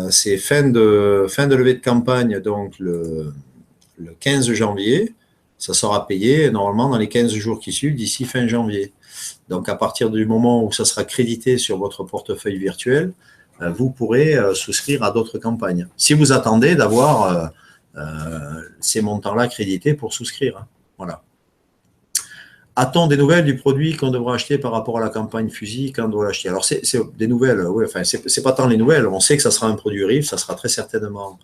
c'est fin de levée de campagne, donc le 15 janvier. Ça sera payé normalement dans les 15 jours qui suivent d'ici fin janvier. Donc, à partir du moment où ça sera crédité sur votre portefeuille virtuel, vous pourrez souscrire à d'autres campagnes. Si vous attendez d'avoir ces montants-là crédités pour souscrire. Hein. Voilà. A-t-on des nouvelles du produit qu'on devra acheter par rapport à la campagne fusil quand on doit l'acheter? Alors, c'est des nouvelles, oui, enfin, c'est pas tant les nouvelles. On sait que ça sera un produit RIF, ça sera très certainement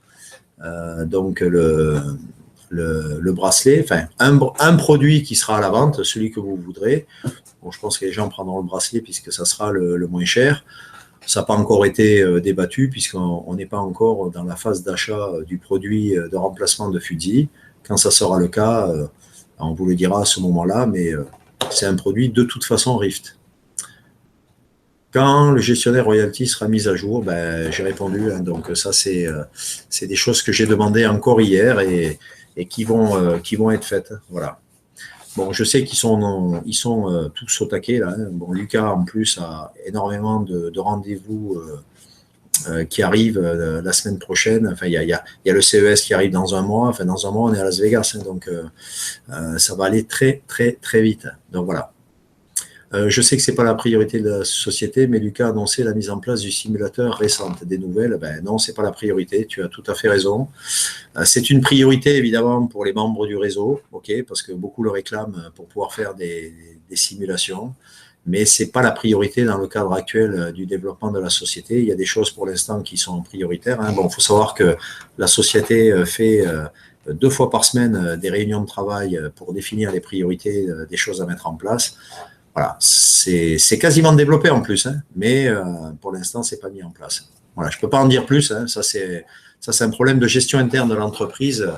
donc le bracelet, enfin, un produit qui sera à la vente, celui que vous voudrez. Bon, je pense que les gens prendront le bracelet puisque ça sera le moins cher. Ça n'a pas encore été débattu puisqu'on n'est pas encore dans la phase d'achat du produit de remplacement de fusil. Quand ça sera le cas, on vous le dira à ce moment-là, mais c'est un produit de toute façon Rift. Quand le gestionnaire royalty sera mis à jour, j'ai répondu. Hein, donc ça, c'est des choses que j'ai demandées encore hier et qui vont être faites. Voilà. Bon, je sais qu'ils sont tous au taquet. Là, hein. Bon, Lucas, en plus, a énormément de rendez-vous qui arrivent la semaine prochaine. Enfin, il y a le CES qui arrive dans un mois. Enfin, dans un mois, on est à Las Vegas. Hein, donc, ça va aller très, très, très vite. Donc, voilà. Je sais que ce n'est pas la priorité de la société, mais Lucas a annoncé la mise en place du simulateur récente. Des nouvelles? Non, ce n'est pas la priorité. Tu as tout à fait raison. C'est une priorité, évidemment, pour les membres du réseau, okay, parce que beaucoup le réclament pour pouvoir faire des simulations. Mais ce n'est pas la priorité dans le cadre actuel du développement de la société. Il y a des choses pour l'instant qui sont prioritaires. Hein. Bon, il faut savoir que la société fait 2 fois par semaine des réunions de travail pour définir les priorités des choses à mettre en place. Voilà, c'est quasiment développé en plus, hein, mais pour l'instant, ce n'est pas mis en place. Voilà, je ne peux pas en dire plus. Hein, ça, c'est un problème de gestion interne de l'entreprise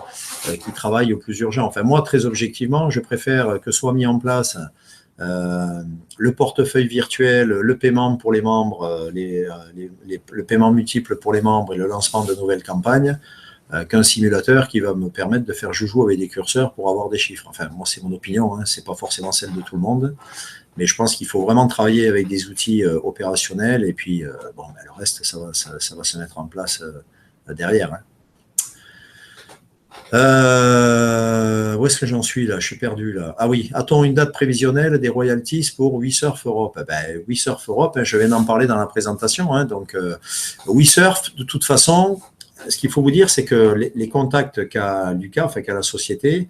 qui travaille au plus urgent. Enfin, moi, très objectivement, je préfère que soit mis en place le portefeuille virtuel, le paiement pour les membres, le paiement multiple pour les membres et le lancement de nouvelles campagnes, qu'un simulateur qui va me permettre de faire joujou avec des curseurs pour avoir des chiffres. Enfin, moi, c'est mon opinion, hein, ce n'est pas forcément celle de tout le monde, mais je pense qu'il faut vraiment travailler avec des outils opérationnels et puis, le reste, ça va se mettre en place derrière. Hein. Où est-ce que j'en suis là? Je suis perdu là. Ah oui, a-t-on une date prévisionnelle des royalties pour WeSurf Europe? Eh ben, WeSurf Europe, hein, je viens d'en parler dans la présentation. Hein, donc, WeSurf, de toute façon, ce qu'il faut vous dire, c'est que les contacts qu'a Lucas, enfin qu'a la société,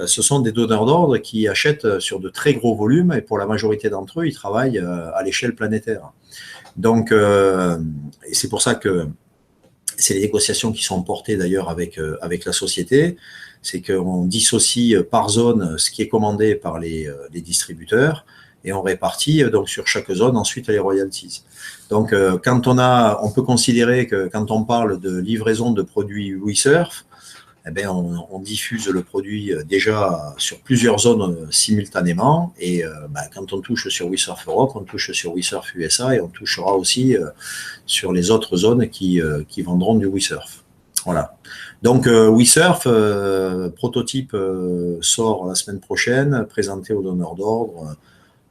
ce sont des donneurs d'ordre qui achètent sur de très gros volumes et pour la majorité d'entre eux, ils travaillent à l'échelle planétaire. Donc, et c'est pour ça que c'est les négociations qui sont portées d'ailleurs avec la société, c'est qu'on dissocie par zone ce qui est commandé par les distributeurs et on répartit donc sur chaque zone ensuite les royalties. Donc quand on peut considérer que quand on parle de livraison de produits WeSurf, eh bien, on diffuse le produit déjà sur plusieurs zones simultanément et quand on touche sur WeSurf Europe, on touche sur WeSurf USA et on touchera aussi sur les autres zones qui vendront du WeSurf. Voilà. Donc WeSurf, prototype sort la semaine prochaine, présenté aux donneurs d'ordre.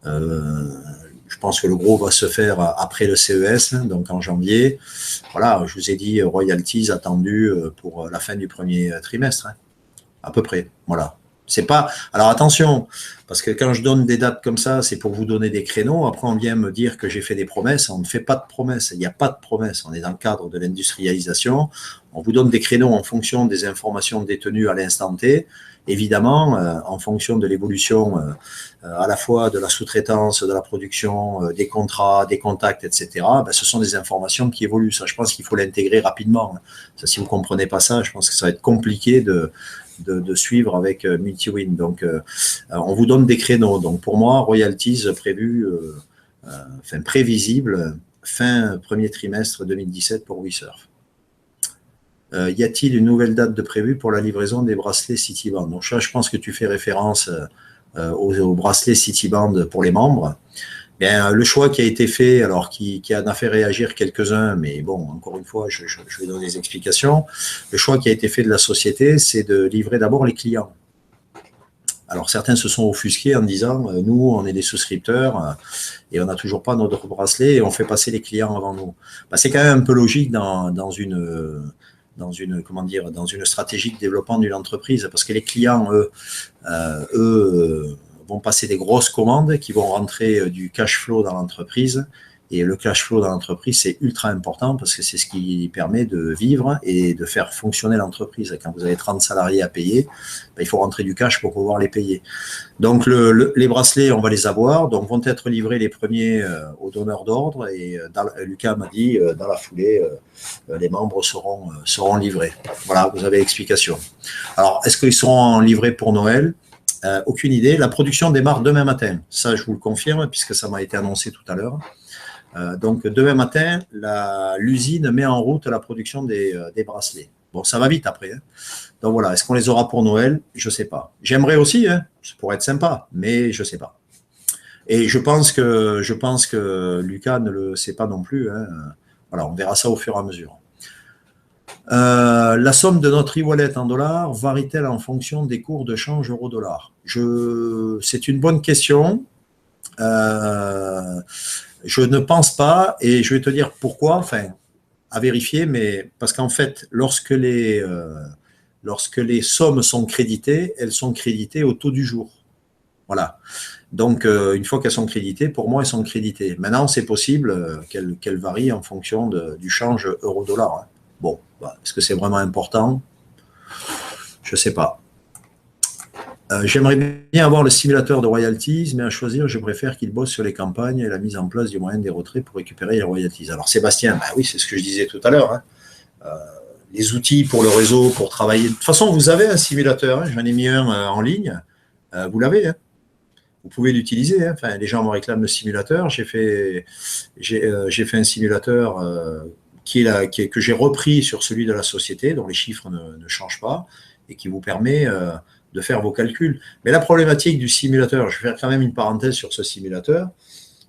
Je pense que le gros va se faire après le CES, donc en janvier. Voilà, je vous ai dit royalties attendues pour la fin du premier trimestre, hein, à peu près. Voilà. C'est pas. Alors attention, parce que quand je donne des dates comme ça, c'est pour vous donner des créneaux. Après, on vient me dire que j'ai fait des promesses. On ne fait pas de promesses. Il n'y a pas de promesses. On est dans le cadre de l'industrialisation. On vous donne des créneaux en fonction des informations détenues à l'instant T. Évidemment, en fonction de l'évolution à la fois de la sous-traitance, de la production, des contrats, des contacts, etc., ce sont des informations qui évoluent. Ça, je pense qu'il faut l'intégrer rapidement. Ça, si vous ne comprenez pas ça, je pense que ça va être compliqué de suivre avec Multiwin. Donc, on vous donne des créneaux. Donc, pour moi, royalties prévues, prévisibles, fin premier trimestre 2017 pour WeSurf. Y a-t-il une nouvelle date de prévue pour la livraison des bracelets Citiband? Donc, je pense que tu fais référence aux bracelets Citiband pour les membres. Bien, le choix qui a été fait, alors qui en a fait réagir quelques-uns, mais bon, encore une fois, je vais donner des explications. Le choix qui a été fait de la société, c'est de livrer d'abord les clients. Alors, certains se sont offusqués en disant, nous, on est des souscripteurs et on n'a toujours pas notre bracelet et on fait passer les clients avant nous. C'est quand même un peu logique dans une stratégie de développement d'une entreprise, parce que les clients, eux vont passer des grosses commandes qui vont rentrer du cash flow dans l'entreprise. Et le cash flow dans l'entreprise, c'est ultra important parce que c'est ce qui permet de vivre et de faire fonctionner l'entreprise. Quand vous avez 30 salariés à payer, il faut rentrer du cash pour pouvoir les payer. Donc, les bracelets, on va les avoir. Donc, vont être livrés les premiers aux donneurs d'ordre. Et Lucas m'a dit, dans la foulée, les membres seront livrés. Voilà, vous avez l'explication. Alors, est-ce qu'ils seront livrés pour Noël ? Aucune idée. La production démarre demain matin. Ça, je vous le confirme, puisque ça m'a été annoncé tout à l'heure. Donc, demain matin, l'usine met en route la production des bracelets. Bon, ça va vite après. Hein. Donc voilà, est-ce qu'on les aura pour Noël? Je ne sais pas. J'aimerais aussi, hein, ça pourrait être sympa, mais je ne sais pas. Et je pense que Lucas ne le sait pas non plus. Hein. Voilà, on verra ça au fur et à mesure. La somme de notre e-wallet en dollars varie-t-elle en fonction des cours de change euro-dollar? C'est une bonne question. Je ne pense pas, et je vais te dire pourquoi, enfin, à vérifier, mais parce qu'en fait, lorsque les sommes sont créditées, elles sont créditées au taux du jour. Voilà. Donc, une fois qu'elles sont créditées, pour moi, elles sont créditées. Maintenant, c'est possible qu'elles varient en fonction du change euro-dollar. Hein. Bon, est-ce que c'est vraiment important? Je ne sais pas. J'aimerais bien avoir le simulateur de royalties, mais à choisir, je préfère qu'il bosse sur les campagnes et la mise en place du moyen des retraits pour récupérer les royalties. Alors, Sébastien, oui, c'est ce que je disais tout à l'heure. Hein. Les outils pour le réseau, pour travailler. De toute façon, vous avez un simulateur. Hein. J'en ai mis un en ligne. Vous l'avez. Hein. Vous pouvez l'utiliser. Hein. Enfin, les gens me réclament le simulateur. J'ai fait un simulateur que j'ai repris sur celui de la société, dont les chiffres ne changent pas, et qui vous permet de faire vos calculs. Mais la problématique du simulateur, je vais faire quand même une parenthèse sur ce simulateur,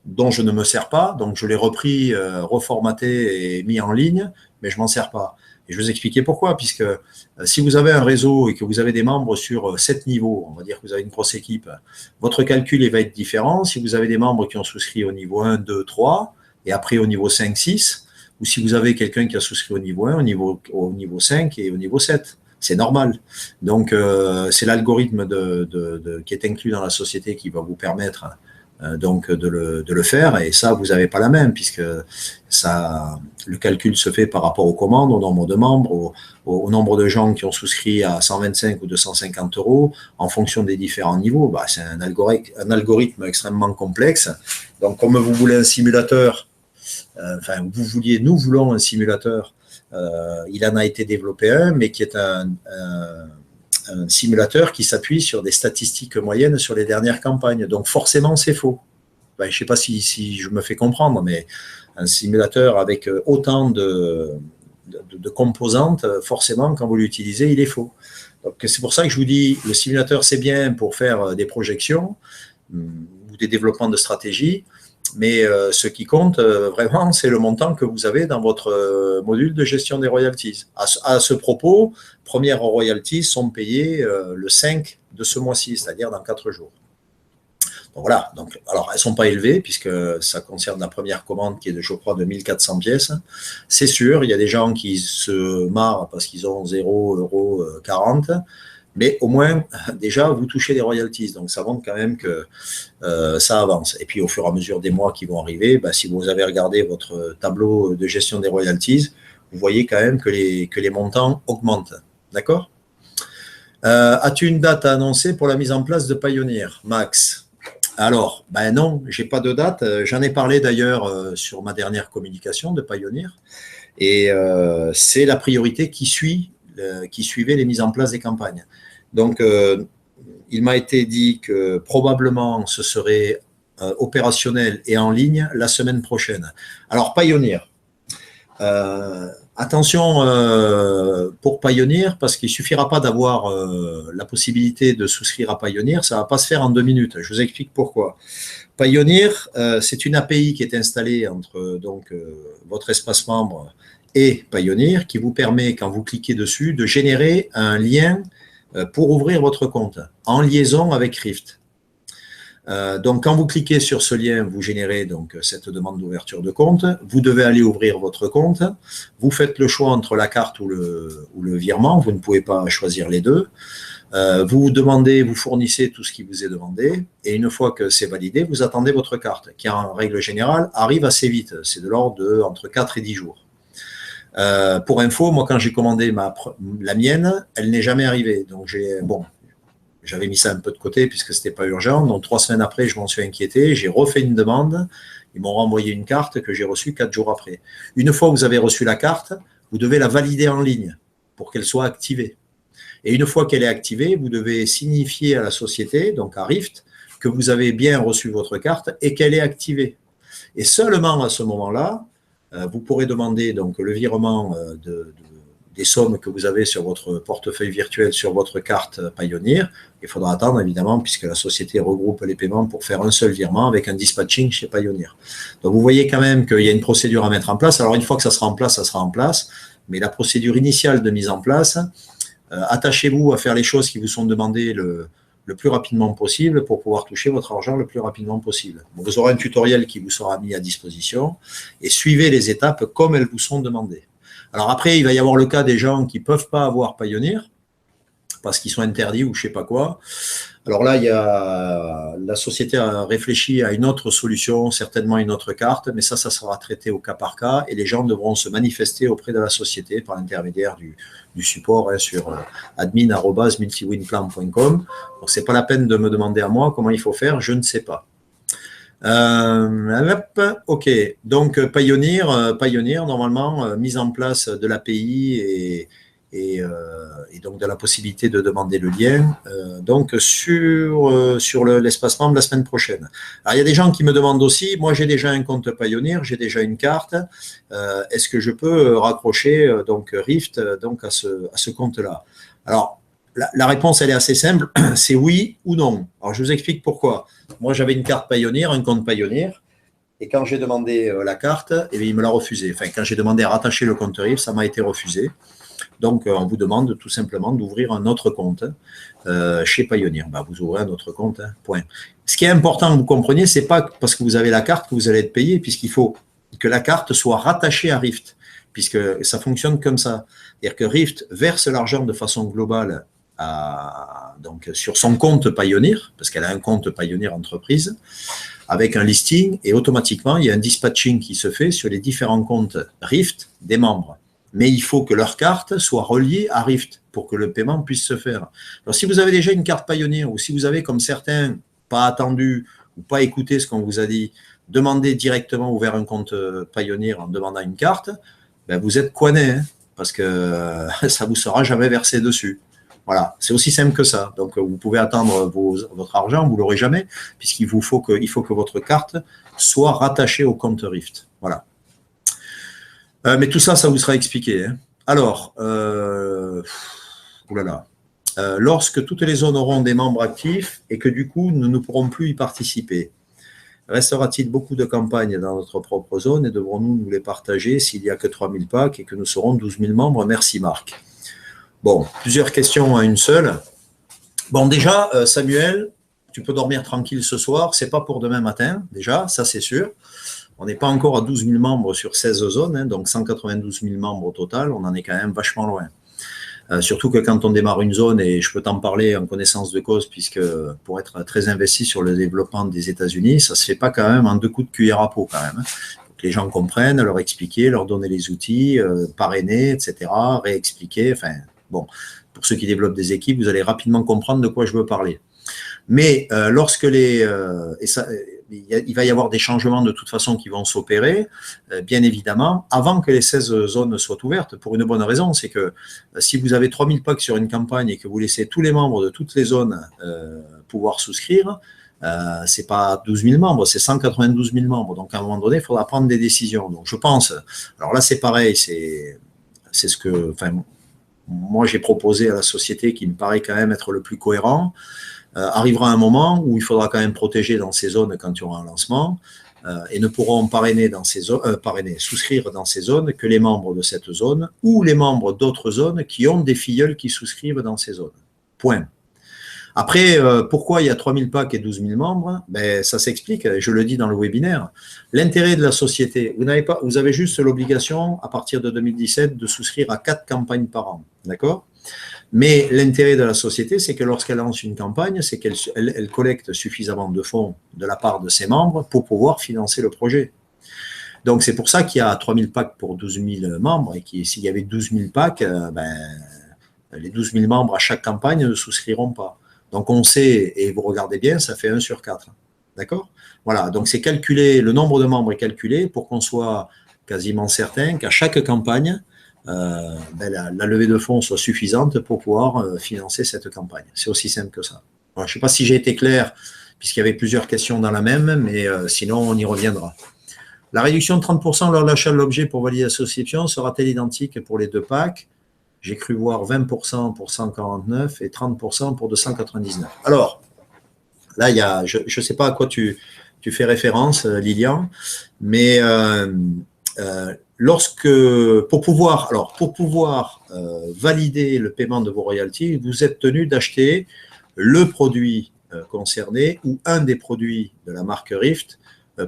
dont je ne me sers pas, donc je l'ai repris, reformaté et mis en ligne, mais je ne m'en sers pas. Et je vais vous expliquer pourquoi, puisque si vous avez un réseau et que vous avez des membres sur 7 niveaux, on va dire que vous avez une grosse équipe, votre calcul va être différent. Si vous avez des membres qui ont souscrit au niveau 1, 2, 3, et après au niveau 5, 6, ou si vous avez quelqu'un qui a souscrit au niveau 1, au niveau 5 et au niveau 7. C'est normal. Donc, c'est l'algorithme qui est inclus dans la société qui va vous permettre donc de le faire. Et ça, vous n'avez pas la même, puisque le calcul se fait par rapport aux commandes, au nombre de membres, au nombre de gens qui ont souscrit à 125 ou 250 euros, en fonction des différents niveaux. Bah, c'est un algorithme extrêmement complexe. Donc, comme vous voulez un simulateur, nous voulons un simulateur. Il en a été développé un, mais qui est un simulateur qui s'appuie sur des statistiques moyennes sur les dernières campagnes. Donc forcément, c'est faux. Je ne sais pas si je me fais comprendre, mais un simulateur avec autant de composantes, forcément, quand vous l'utilisez, il est faux. Donc c'est pour ça que je vous dis, le simulateur, c'est bien pour faire des projections ou des développements de stratégie. Mais ce qui compte vraiment, c'est le montant que vous avez dans votre module de gestion des royalties. À ce propos, premières royalties sont payées le 5 de ce mois-ci, c'est-à-dire dans 4 jours. Donc voilà, alors elles ne sont pas élevées puisque ça concerne la première commande qui est de, je crois, de 1400 pièces. C'est sûr, il y a des gens qui se marrent parce qu'ils ont 0,40 €. Mais au moins, déjà, vous touchez des royalties. Donc, ça montre quand même que ça avance. Et puis, au fur et à mesure des mois qui vont arriver, si vous avez regardé votre tableau de gestion des royalties, vous voyez quand même que les montants augmentent. D'accord ? As-tu une date à annoncer pour la mise en place de Pioneer, Max ? Alors, non, je n'ai pas de date. J'en ai parlé d'ailleurs sur ma dernière communication de Pioneer. Et c'est la priorité qui suivait les mises en place des campagnes. Donc, il m'a été dit que probablement ce serait opérationnel et en ligne la semaine prochaine. Alors, Pioneer. Attention pour Pioneer, parce qu'il ne suffira pas d'avoir la possibilité de souscrire à Pioneer, ça ne va pas se faire en 2 minutes. Je vous explique pourquoi. Pioneer, c'est une API qui est installée entre votre espace membre et Pioneer, qui vous permet, quand vous cliquez dessus, de générer un lien pour ouvrir votre compte, en liaison avec Rift. Donc, quand vous cliquez sur ce lien, vous générez donc cette demande d'ouverture de compte. Vous devez aller ouvrir votre compte. Vous faites le choix entre la carte ou le virement. Vous ne pouvez pas choisir les deux. Vous fournissez tout ce qui vous est demandé. Et une fois que c'est validé, vous attendez votre carte, qui en règle générale arrive assez vite. C'est de l'ordre de entre 4 et 10 jours. Pour info, moi, quand j'ai commandé la mienne, elle n'est jamais arrivée. Donc, j'avais mis ça un peu de côté puisque ce n'était pas urgent. Donc, 3 semaines après, je m'en suis inquiété. J'ai refait une demande. Ils m'ont renvoyé une carte que j'ai reçue 4 jours après. Une fois que vous avez reçu la carte, vous devez la valider en ligne pour qu'elle soit activée. Et une fois qu'elle est activée, vous devez signifier à la société, donc à Rift, que vous avez bien reçu votre carte et qu'elle est activée. Et seulement à ce moment-là, vous pourrez demander donc le virement des sommes que vous avez sur votre portefeuille virtuel, sur votre carte Pioneer. Il faudra attendre, évidemment, puisque la société regroupe les paiements pour faire un seul virement avec un dispatching chez Pioneer. Donc, vous voyez quand même qu'il y a une procédure à mettre en place. Alors, une fois que ça sera en place, ça sera en place. Mais la procédure initiale de mise en place, attachez-vous à faire les choses qui vous sont demandées le plus rapidement possible pour pouvoir toucher votre argent le plus rapidement possible. Vous aurez un tutoriel qui vous sera mis à disposition et suivez les étapes comme elles vous sont demandées. Alors après, il va y avoir le cas des gens qui ne peuvent pas avoir Pioneer parce qu'ils sont interdits ou je ne sais pas quoi. Alors là, la société a réfléchi à une autre solution, certainement une autre carte, mais ça sera traité au cas par cas et les gens devront se manifester auprès de la société par l'intermédiaire du support sur admin@multiwinplan.com. Donc, ce n'est pas la peine de me demander à moi comment il faut faire, je ne sais pas. Ok, donc Pioneer, normalement, mise en place de l'API et donc de la possibilité de demander le lien donc sur l'espace membre la semaine prochaine. Alors, il y a des gens qui me demandent aussi, moi j'ai déjà un compte Pioneer, j'ai déjà une carte, est-ce que je peux raccrocher donc Rift donc à ce compte-là? Alors, la réponse, elle est assez simple, c'est oui ou non. Alors, je vous explique pourquoi. Moi, j'avais une carte Pioneer, un compte Pioneer, et quand j'ai demandé la carte, il me l'a refusé. Enfin, quand j'ai demandé à rattacher le compte Rift, ça m'a été refusé. Donc, on vous demande tout simplement d'ouvrir un autre compte chez Pioneer. Vous ouvrez un autre compte, point. Ce qui est important que vous compreniez, ce n'est pas parce que vous avez la carte que vous allez être payé, puisqu'il faut que la carte soit rattachée à Rift. puisque ça fonctionne comme ça. C'est-à-dire que Rift verse l'argent de façon globale donc sur son compte Payoneer, parce qu'elle a un compte Payoneer entreprise, avec un listing, et automatiquement, il y a un dispatching qui se fait sur les différents comptes Rift des membres. Mais il faut que leur carte soit reliée à Rift pour que le paiement puisse se faire. Alors, si vous avez déjà une carte Payoneer, ou si vous avez, comme certains, pas attendu ou pas écouté ce qu'on vous a dit, demandez directement ouvert un compte Payoneer en demandant une carte, ben vous êtes couané, hein, parce que ça vous sera jamais versé dessus. Voilà, c'est aussi simple que ça. Donc, vous pouvez attendre votre argent, vous ne l'aurez jamais, puisqu'il faut que votre carte soit rattachée au compte Rift. Voilà. Mais tout ça, ça vous sera expliqué. Hein. Alors, oulala. Lorsque toutes les zones auront des membres actifs et que du coup, nous ne pourrons plus y participer, restera-t-il beaucoup de campagnes dans notre propre zone et devrons-nous nous les partager s'il n'y a que 3000 packs et que nous serons 12 000 membres? Merci Marc. Bon, plusieurs questions à une seule. Bon, déjà, Samuel, tu peux dormir tranquille ce soir. Ce n'est pas pour demain matin, déjà, ça c'est sûr. On n'est pas encore à 12 000 membres sur 16 zones, hein, donc 192 000 membres au total. On en est quand même vachement loin. Surtout que quand on démarre une zone, et je peux t'en parler en connaissance de cause, puisque pour être très investi sur le développement des États-Unis, ça ne se fait pas quand même en 2 coups de cuillère à peau quand même. Hein. Faut que les gens comprennent, leur expliquer, leur donner les outils, parrainer, etc., réexpliquer. Enfin, bon, pour ceux qui développent des équipes, vous allez rapidement comprendre de quoi je veux parler. Mais lorsque il va y avoir des changements de toute façon qui vont s'opérer, bien évidemment, avant que les 16 zones soient ouvertes, pour une bonne raison, c'est que si vous avez 3000 packs sur une campagne et que vous laissez tous les membres de toutes les zones pouvoir souscrire, c'est pas 12 000 membres, c'est 192 000 membres. Donc à un moment donné, il faudra prendre des décisions. Donc je pense, alors là c'est pareil, c'est ce que, enfin, moi j'ai proposé à la société qui me paraît quand même être le plus cohérent. Arrivera un moment où il faudra quand même protéger dans ces zones quand il y aura un lancement et ne pourront parrainer dans ces zones, souscrire dans ces zones que les membres de cette zone ou les membres d'autres zones qui ont des filleuls qui souscrivent dans ces zones. Point. Après, pourquoi il y a 3000 packs et 12 000 membres? Ben, ça s'explique, je le dis dans le webinaire. L'intérêt de la société, vous avez juste l'obligation, à partir de 2017, de souscrire à 4 campagnes par an. D'accord? Mais l'intérêt de la société, c'est que lorsqu'elle lance une campagne, c'est qu'elle collecte suffisamment de fonds de la part de ses membres pour pouvoir financer le projet. Donc, c'est pour ça qu'il y a 3000 packs pour 12 000 membres et s'il y avait 12 000 packs, les 12 000 membres à chaque campagne ne souscriront pas. Donc, on sait, et vous regardez bien, ça fait 1 sur 4. D'accord? Voilà, donc c'est calculé, le nombre de membres est calculé pour qu'on soit quasiment certain qu'à chaque campagne, la levée de fonds soit suffisante pour pouvoir financer cette campagne. C'est aussi simple que ça. Alors, je ne sais pas si j'ai été clair, puisqu'il y avait plusieurs questions dans la même, mais sinon, on y reviendra. La réduction de 30% lors de l'achat de l'objet pour valider la souscription sera-t-elle identique pour les 2 packs? J'ai cru voir 20% pour 149 et 30% pour 299. Alors, là, il y a, je ne sais pas à quoi tu fais référence, Lilian, mais pour pouvoir valider le paiement de vos royalties, vous êtes tenu d'acheter le produit concerné ou un des produits de la marque Rift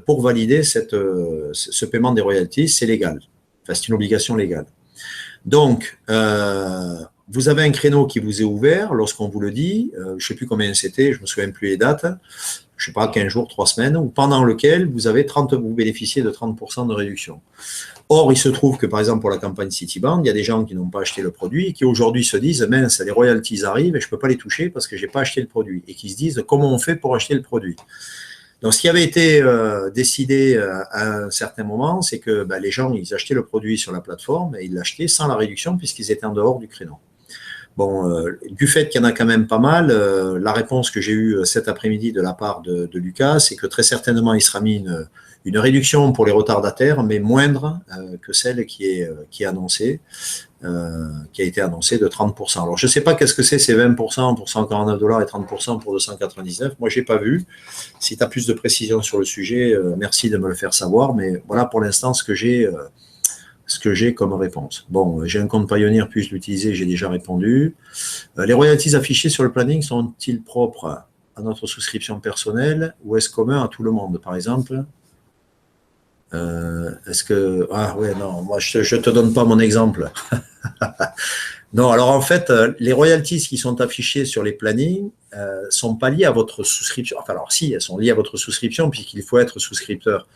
pour valider ce paiement des royalties. C'est légal. Enfin, c'est une obligation légale. Donc, vous avez un créneau qui vous est ouvert lorsqu'on vous le dit. Je ne sais plus combien c'était, je ne me souviens plus les dates. Je ne sais pas, 15 jours, 3 semaines, ou pendant lequel vous bénéficiez de 30% de réduction. Or, il se trouve que, par exemple, pour la campagne Citibank, il y a des gens qui n'ont pas acheté le produit et qui aujourd'hui se disent « mince, les royalties arrivent et je ne peux pas les toucher parce que je n'ai pas acheté le produit » et qui se disent « comment on fait pour acheter le produit ?» Donc, ce qui avait été décidé à un certain moment, c'est que les gens, ils achetaient le produit sur la plateforme et ils l'achetaient sans la réduction puisqu'ils étaient en dehors du créneau. Bon, du fait qu'il y en a quand même pas mal, la réponse que j'ai eue cet après-midi de la part de Lucas, c'est que très certainement, il sera mis une réduction pour les retardataires, mais moindre que celle qui est annoncée, qui a été annoncée de 30%. Alors, je ne sais pas qu'est-ce que c'est ces 20% pour $149 et 30% pour 299. Moi, je n'ai pas vu. Si tu as plus de précision sur le sujet, merci de me le faire savoir. Mais voilà pour l'instant ce que j'ai comme réponse. Bon, j'ai un compte Payoneer, puis-je l'utiliser? J'ai déjà répondu. Les royalties affichées sur le planning sont-ils propres à notre souscription personnelle ou est-ce commun à tout le monde? Par exemple, Est-ce que… Ah ouais, non, moi je ne te donne pas mon exemple. Non, alors en fait, les royalties qui sont affichées sur les plannings sont pas liées à votre souscription. Enfin, alors si, elles sont liées à votre souscription puisqu'il faut être souscripteur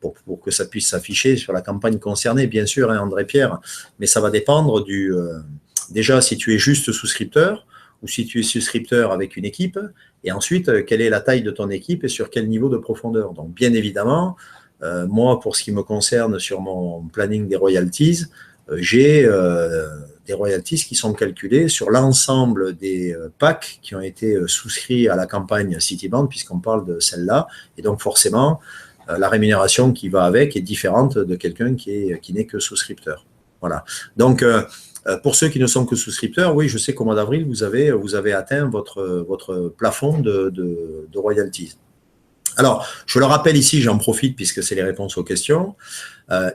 pour que ça puisse s'afficher sur la campagne concernée, bien sûr, hein, André-Pierre, mais ça va dépendre déjà si tu es juste souscripteur ou si tu es souscripteur avec une équipe, et ensuite, quelle est la taille de ton équipe et sur quel niveau de profondeur. Donc, bien évidemment, moi, pour ce qui me concerne sur mon planning des royalties, j'ai des royalties qui sont calculées sur l'ensemble des packs qui ont été souscrits à la campagne Cityband, puisqu'on parle de celle-là, et donc forcément, la rémunération qui va avec est différente de quelqu'un qui n'est que souscripteur. Voilà. Donc, pour ceux qui ne sont que souscripteurs, oui, je sais qu'au mois d'avril, vous avez atteint votre plafond de royalties. Alors, je le rappelle ici, j'en profite puisque c'est les réponses aux questions.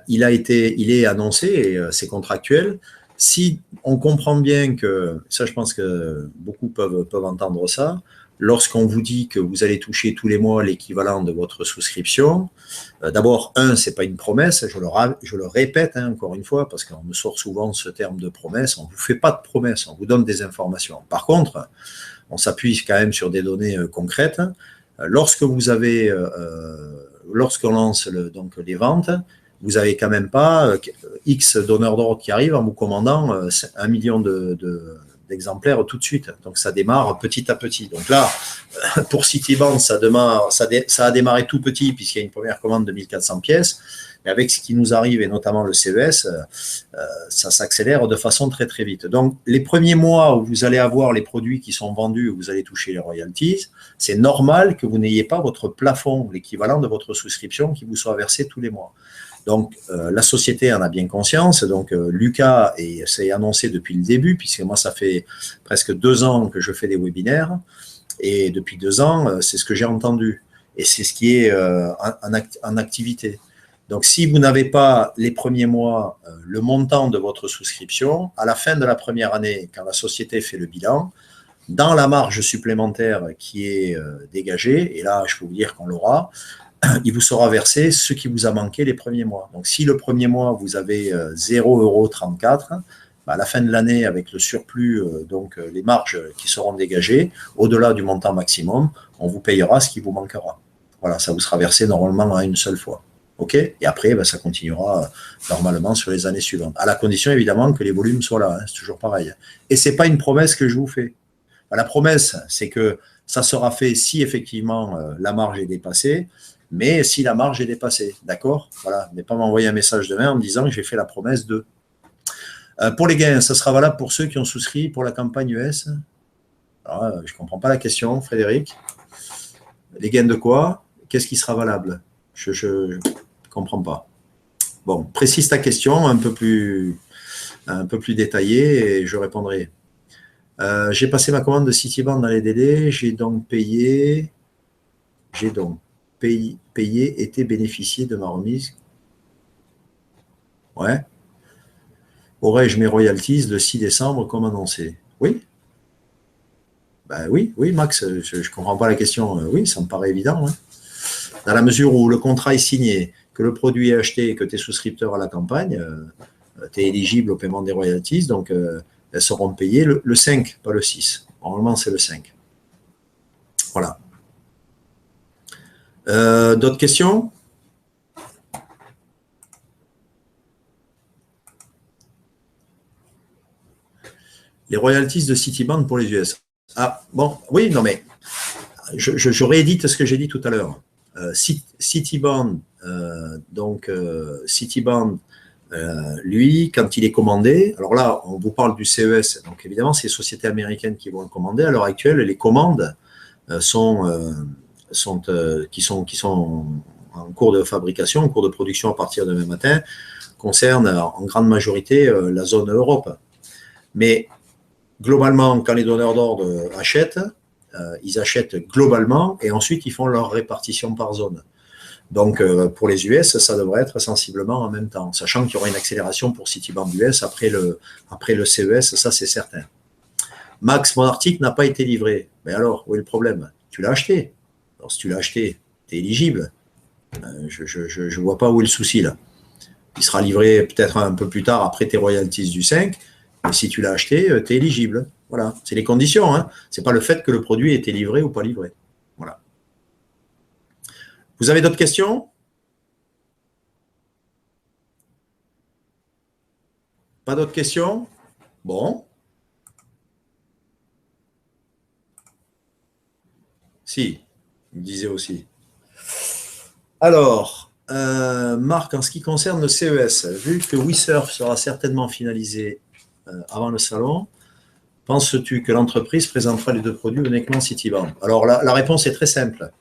Il est annoncé, et c'est contractuel. Si on comprend bien que, ça je pense que beaucoup peuvent entendre ça, lorsqu'on vous dit que vous allez toucher tous les mois l'équivalent de votre souscription, d'abord, ce n'est pas une promesse, je le répète encore une fois, parce qu'on me sort souvent ce terme de promesse, on ne vous fait pas de promesse, on vous donne des informations. Par contre, on s'appuie quand même sur des données concrètes. Lorsqu'on lance donc les ventes, vous n'avez quand même pas X donneurs d'ordre qui arrivent en vous commandant 1 million d'exemplaires tout de suite. Donc, ça démarre petit à petit. Donc là, pour Cityband, ça a démarré tout petit puisqu'il y a une première commande de 1400 pièces. Mais avec ce qui nous arrive, et notamment le CES, ça s'accélère de façon très, très vite. Donc, les premiers mois où vous allez avoir les produits qui sont vendus, où vous allez toucher les royalties, c'est normal que vous n'ayez pas votre plafond, l'équivalent de votre souscription, qui vous soit versé tous les mois. Donc, la société en a bien conscience. Donc, Lucas, et c'est annoncé depuis le début, puisque moi, ça fait presque 2 ans que je fais des webinaires. Et depuis 2 ans, c'est ce que j'ai entendu. Et c'est ce qui est en activité. Donc, si vous n'avez pas les premiers mois le montant de votre souscription, à la fin de la première année, quand la société fait le bilan, dans la marge supplémentaire qui est dégagée, et là, je peux vous dire qu'on l'aura, il vous sera versé ce qui vous a manqué les premiers mois. Donc, si le premier mois, vous avez 0,34 €, à la fin de l'année, avec le surplus, donc les marges qui seront dégagées, au-delà du montant maximum, on vous payera ce qui vous manquera. Voilà, ça vous sera versé normalement à une seule fois. OK ? Et après, ça continuera normalement sur les années suivantes. À la condition, évidemment, que les volumes soient là. Hein, c'est toujours pareil. Et ce n'est pas une promesse que je vous fais. La promesse, c'est que ça sera fait si effectivement la marge est dépassée, mais si la marge est dépassée, d'accord ? Voilà, mais pas m'envoyer un message demain en me disant que j'ai fait la promesse de. Pour les gains, ça sera valable pour ceux qui ont souscrit pour la campagne US. Alors, je ne comprends pas la question, Frédéric. Les gains de quoi ? Qu'est-ce qui sera valable ? Je ne comprends pas. Bon, précise ta question un peu plus détaillée et je répondrai. J'ai passé ma commande de Cityband dans les délais, j'ai donc payé, été bénéficié de ma remise. Ouais. Aurais-je mes royalties le 6 décembre comme annoncé? Oui. Ben oui, Max, je ne comprends pas la question. Oui, ça me paraît évident. Hein. Dans la mesure où le contrat est signé, que le produit est acheté et que tu es souscripteur à la campagne, tu es éligible au paiement des royalties, donc elles seront payées le 5, pas le 6. Normalement, c'est le 5. Voilà. D'autres questions? Les royalties de Cityband pour les US. Ah, bon, oui, non, mais je réédite ce que j'ai dit tout à l'heure. Cityband, Cityband, lui, quand il est commandé, alors là, on vous parle du CES, donc évidemment, c'est les sociétés américaines qui vont le commander. À l'heure actuelle, les commandes qui sont en cours de fabrication, en cours de production à partir de demain matin, concernent en grande majorité la zone Europe. Mais globalement, quand les donneurs d'ordre achètent, ils achètent globalement et ensuite ils font leur répartition par zone. Donc, pour les US, ça devrait être sensiblement en même temps, sachant qu'il y aura une accélération pour Cityband US après le CES, ça c'est certain. Max, mon article n'a pas été livré. Mais alors, où est le problème? Tu l'as acheté. Alors, si tu l'as acheté, tu es éligible. Je ne vois pas où est le souci là. Il sera livré peut-être un peu plus tard après tes royalties du 5. Et si tu l'as acheté, tu es éligible. Voilà, c'est les conditions. Hein. Ce n'est pas le fait que le produit ait été livré ou pas livré. Voilà. Vous avez d'autres questions? Pas d'autres questions? Bon. Si, il me disait aussi. Alors, Marc, en ce qui concerne le CES, vu que WeSurf sera certainement finalisé avant le salon, penses-tu que l'entreprise présentera les deux produits uniquement Citibank? Alors, la réponse est très simple.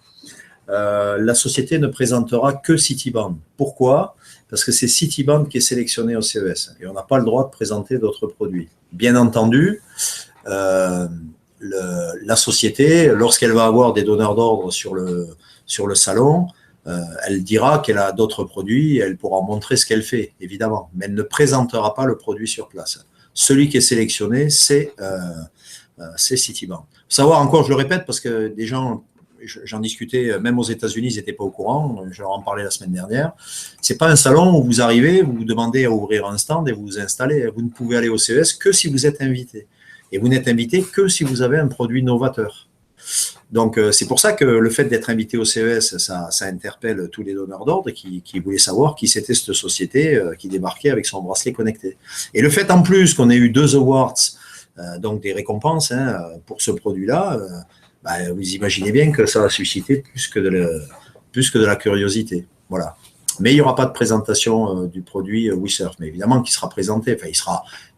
La société ne présentera que Citibank. Pourquoi? Parce que c'est Citibank qui est sélectionné au CES et on n'a pas le droit de présenter d'autres produits. Bien entendu, la société, lorsqu'elle va avoir des donneurs d'ordre sur le salon, elle dira qu'elle a d'autres produits et elle pourra montrer ce qu'elle fait, évidemment. Mais elle ne présentera pas le produit sur place. Celui qui est sélectionné, c'est Citibank. Savoir encore, je le répète, parce que des gens, j'en discutais, même aux États-Unis, ils n'étaient pas au courant, je leur en parlais la semaine dernière. Ce n'est pas un salon où vous arrivez, vous vous demandez à ouvrir un stand et vous vous installez. Vous ne pouvez aller au CES que si vous êtes invité. Et vous n'êtes invité que si vous avez un produit novateur. Donc, c'est pour ça que le fait d'être invité au CES, ça interpelle tous les donneurs d'ordre qui voulaient savoir qui c'était cette société qui débarquait avec son bracelet connecté. Et le fait en plus qu'on ait eu 2 awards, donc des récompenses pour ce produit-là, vous imaginez bien que ça va susciter plus que de la curiosité. Voilà. Mais il n'y aura pas de présentation du produit WeSurf, mais évidemment qu'il sera présenté, enfin,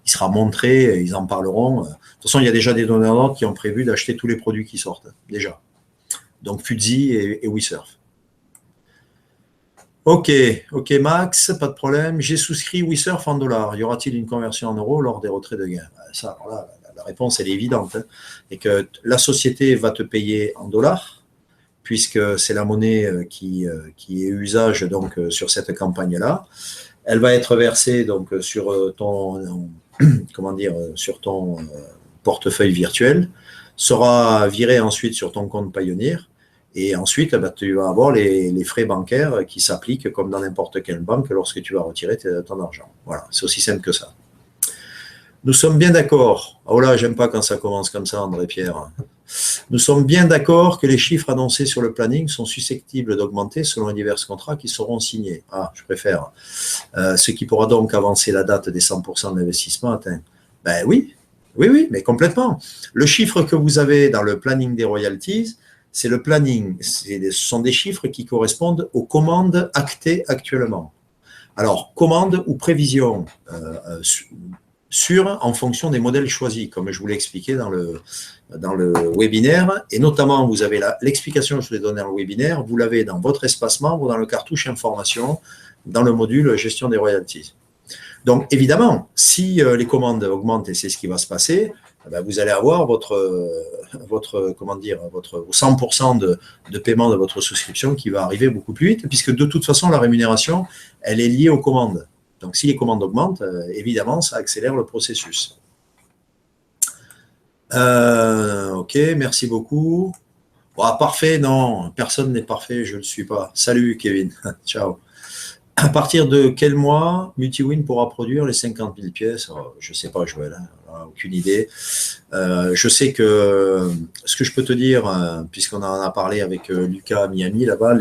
il sera montré, ils en parleront. De toute façon, il y a déjà des donneurs d'ordre qui ont prévu d'acheter tous les produits qui sortent, déjà. Donc, Fuzzy et WeSurf. Ok, Max, pas de problème. J'ai souscrit WeSurf en dollars. Y aura-t-il une conversion en euros lors des retraits de gains? Ça, alors là, la réponse, elle est évidente. Hein. Et que la société va te payer en dollars, puisque c'est la monnaie qui est usage donc, sur cette campagne-là. Elle va être versée donc, sur ton, sur ton portefeuille virtuel, sera virée ensuite sur ton compte Payoneer, et ensuite, tu vas avoir les frais bancaires qui s'appliquent comme dans n'importe quelle banque lorsque tu vas retirer ton argent. Voilà, c'est aussi simple que ça. Nous sommes bien d'accord. Oh là, j'aime pas quand ça commence comme ça, André-Pierre. Nous sommes bien d'accord que les chiffres annoncés sur le planning sont susceptibles d'augmenter selon les divers contrats qui seront signés. Ah, je préfère. Ce qui pourra donc avancer la date des 100% d'investissement atteint. Ben oui, mais complètement. Le chiffre que vous avez dans le planning des royalties, c'est le planning. Ce sont des chiffres qui correspondent aux commandes actées actuellement. Alors, commande ou prévision en fonction des modèles choisis, comme je vous l'ai expliqué dans le webinaire, et notamment vous avez l'explication que je vous ai donnée dans le webinaire, vous l'avez dans votre espace membre, dans le cartouche information, dans le module gestion des royalties. Donc évidemment, si les commandes augmentent, et c'est ce qui va se passer, vous allez avoir votre 100% de paiement de votre souscription qui va arriver beaucoup plus vite, puisque de toute façon, la rémunération, elle est liée aux commandes. Donc, si les commandes augmentent, évidemment, ça accélère le processus. Ok, merci beaucoup. Bon, parfait, non, personne n'est parfait, je ne le suis pas. Salut, Kevin. Ciao. À partir de quel mois Multiwin pourra produire les 50 000 pièces? Je ne sais pas, Joël, aucune idée. Je sais que ce que je peux te dire, puisqu'on en a parlé avec Lucas à Miami, là-bas,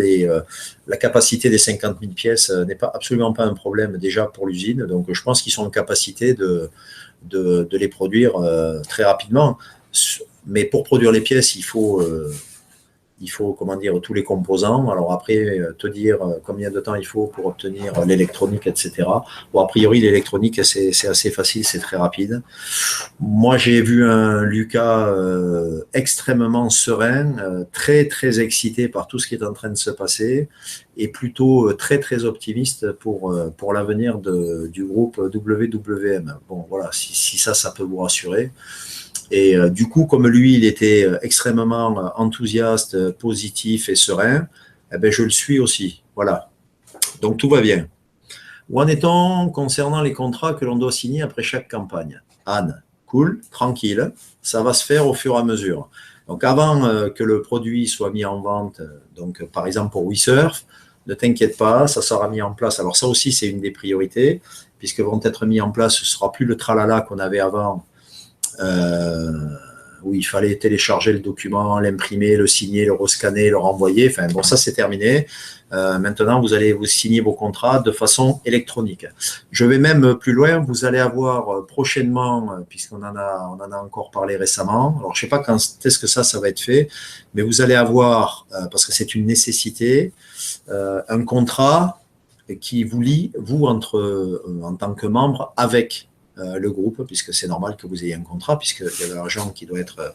la capacité des 50 000 pièces n'est absolument pas un problème déjà pour l'usine. Donc, je pense qu'ils sont en capacité de les produire très rapidement. Mais pour produire les pièces, il faut tous les composants. Alors après, te dire combien de temps il faut pour obtenir l'électronique, etc. Bon, a priori, l'électronique, c'est assez facile, c'est très rapide. Moi, j'ai vu un Lucas extrêmement serein, très, très excité par tout ce qui est en train de se passer et plutôt très, très optimiste pour l'avenir du groupe WWM. Bon, voilà, si ça peut vous rassurer. Et du coup, comme lui, il était extrêmement enthousiaste, positif et serein, je le suis aussi. Voilà. Donc, tout va bien. Où en est-on concernant les contrats que l'on doit signer après chaque campagne? Anne, cool, tranquille. Ça va se faire au fur et à mesure. Donc, avant que le produit soit mis en vente, donc par exemple pour WeSurf, Ne t'inquiète pas, ça sera mis en place. Alors ça aussi, c'est une des priorités, puisque vont être mis en place, ce ne sera plus le tralala qu'on avait avant, où il fallait télécharger le document, l'imprimer, le signer, le rescanner, le renvoyer. Enfin bon, ça c'est terminé. Maintenant, vous allez vous signer vos contrats de façon électronique. Je vais même plus loin. Vous allez avoir prochainement, puisqu'on en a encore parlé récemment. Alors, je ne sais pas quand est-ce que ça va être fait, mais vous allez avoir, parce que c'est une nécessité, un contrat qui vous lie, vous, en tant que membre, avec le groupe, puisque c'est normal que vous ayez un contrat, puisqu'il y a de l'argent qui doit être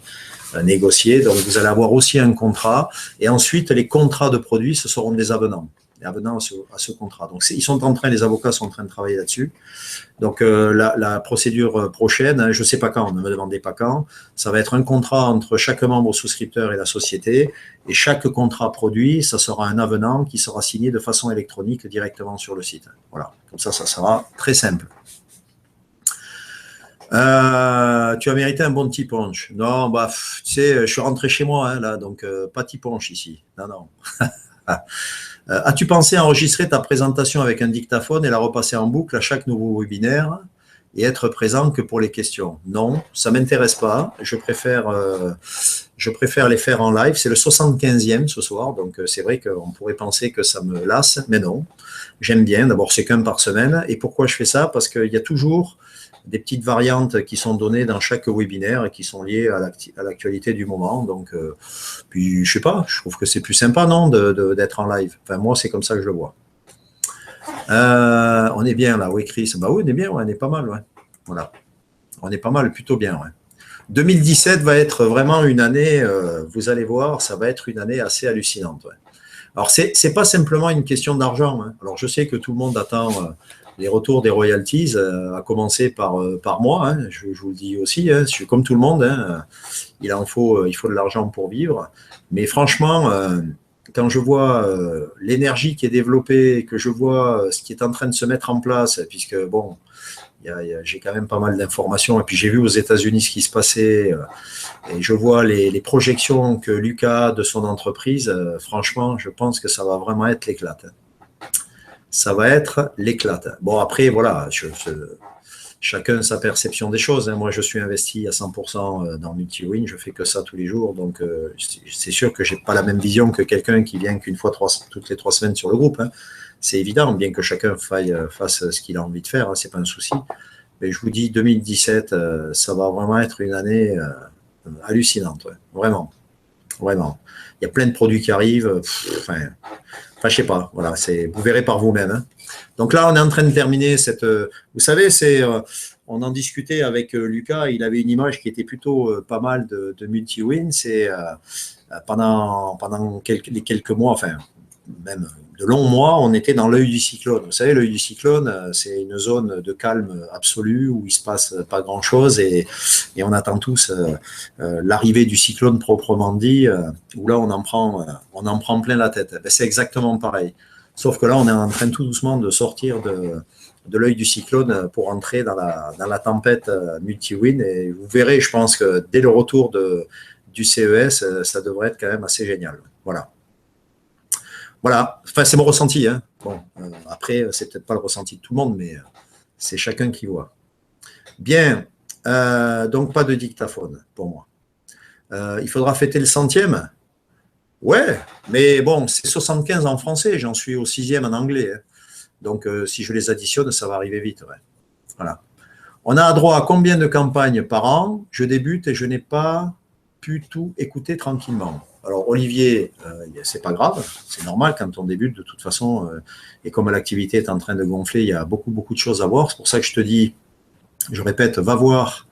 négocié. Donc, vous allez avoir aussi un contrat. Et ensuite, les contrats de produits, ce seront des avenants. Des avenants à ce contrat. Donc, les avocats sont en train de travailler là-dessus. Donc, la procédure prochaine, hein, je ne sais pas quand, ne me demandez pas quand, ça va être un contrat entre chaque membre souscripteur et la société. Et chaque contrat produit, ça sera un avenant qui sera signé de façon électronique directement sur le site. Voilà. Comme ça sera très simple. Tu as mérité un bon petit punch. Non, bah, tu sais, je suis rentré chez moi, hein, là, donc pas petit punch ici. Non, non. As-tu pensé enregistrer ta présentation avec un dictaphone et la repasser en boucle à chaque nouveau webinaire et être présent que pour les questions? Non, ça ne m'intéresse pas. Je préfère les faire en live. C'est le 75e ce soir, donc c'est vrai qu'on pourrait penser que ça me lasse, mais non. J'aime bien. D'abord, c'est qu'un par semaine. Et pourquoi je fais ça? Parce qu'il y a toujours des petites variantes qui sont données dans chaque webinaire et qui sont liées à l'actualité du moment. Donc, puis, je sais pas, je trouve que c'est plus sympa, non, d'être en live. Enfin, moi, c'est comme ça que je le vois. On est bien là, oui, Chris. Bah oui, on est bien, ouais, on est pas mal, ouais. Voilà. On est pas mal, plutôt bien, ouais. 2017 va être vraiment une année, vous allez voir, ça va être une année assez hallucinante, ouais. Alors, c'est pas simplement une question d'argent, hein. Alors, je sais que tout le monde attend les retours des royalties, à commencer par moi, hein, je vous le dis aussi, hein, je suis comme tout le monde, hein, il faut de l'argent pour vivre. Mais franchement, quand je vois l'énergie qui est développée, que je vois ce qui est en train de se mettre en place, puisque bon, j'ai quand même pas mal d'informations, et puis j'ai vu aux États-Unis ce qui se passait, et je vois les projections que Lucas a de son entreprise, franchement, je pense que ça va vraiment être l'éclate. Ça va être l'éclate. Bon, après, voilà, chacun sa perception des choses, hein. Moi, je suis investi à 100% dans MultiWin, je fais que ça tous les jours, donc c'est sûr que je n'ai pas la même vision que quelqu'un qui vient qu'une fois toutes les 3 semaines sur le groupe, hein. C'est évident, bien que chacun fasse ce qu'il a envie de faire, hein, ce n'est pas un souci. Mais je vous dis, 2017, ça va vraiment être une année hallucinante, ouais. Vraiment. Vraiment. Il y a plein de produits qui arrivent. Enfin, je sais pas. Voilà, vous verrez par vous-même, hein. Donc là, on est en train de terminer cette. Vous savez, on en discutait avec Lucas. Il avait une image qui était plutôt pas mal de MultiWin. C'est pendant les quelques mois, enfin même de longs mois, on était dans l'œil du cyclone. Vous savez, l'œil du cyclone, c'est une zone de calme absolu où il se passe pas grand-chose et on attend tous l'arrivée du cyclone proprement dit, où là on en prend plein la tête. Ben, c'est exactement pareil. Sauf que là, on est en train tout doucement de sortir de l'œil du cyclone pour entrer dans la tempête MultiWin. Et vous verrez, je pense que dès le retour du CES, ça devrait être quand même assez génial. Voilà. Voilà, enfin, c'est mon ressenti, hein. Bon, après, c'est peut-être pas le ressenti de tout le monde, mais c'est chacun qui voit. Bien, donc pas de dictaphone pour moi. Il faudra fêter le 100e. Ouais, mais bon, c'est 75 en français, j'en suis au 6e en anglais, hein. Donc, si je les additionne, ça va arriver vite. Ouais. Voilà. On a droit à combien de campagnes par an? Je débute et je n'ai pas pu tout écouter tranquillement. Alors, Olivier, c'est pas grave, c'est normal quand on débute, de toute façon, et comme l'activité est en train de gonfler, il y a beaucoup, beaucoup de choses à voir. C'est pour ça que je te dis, je répète, va voir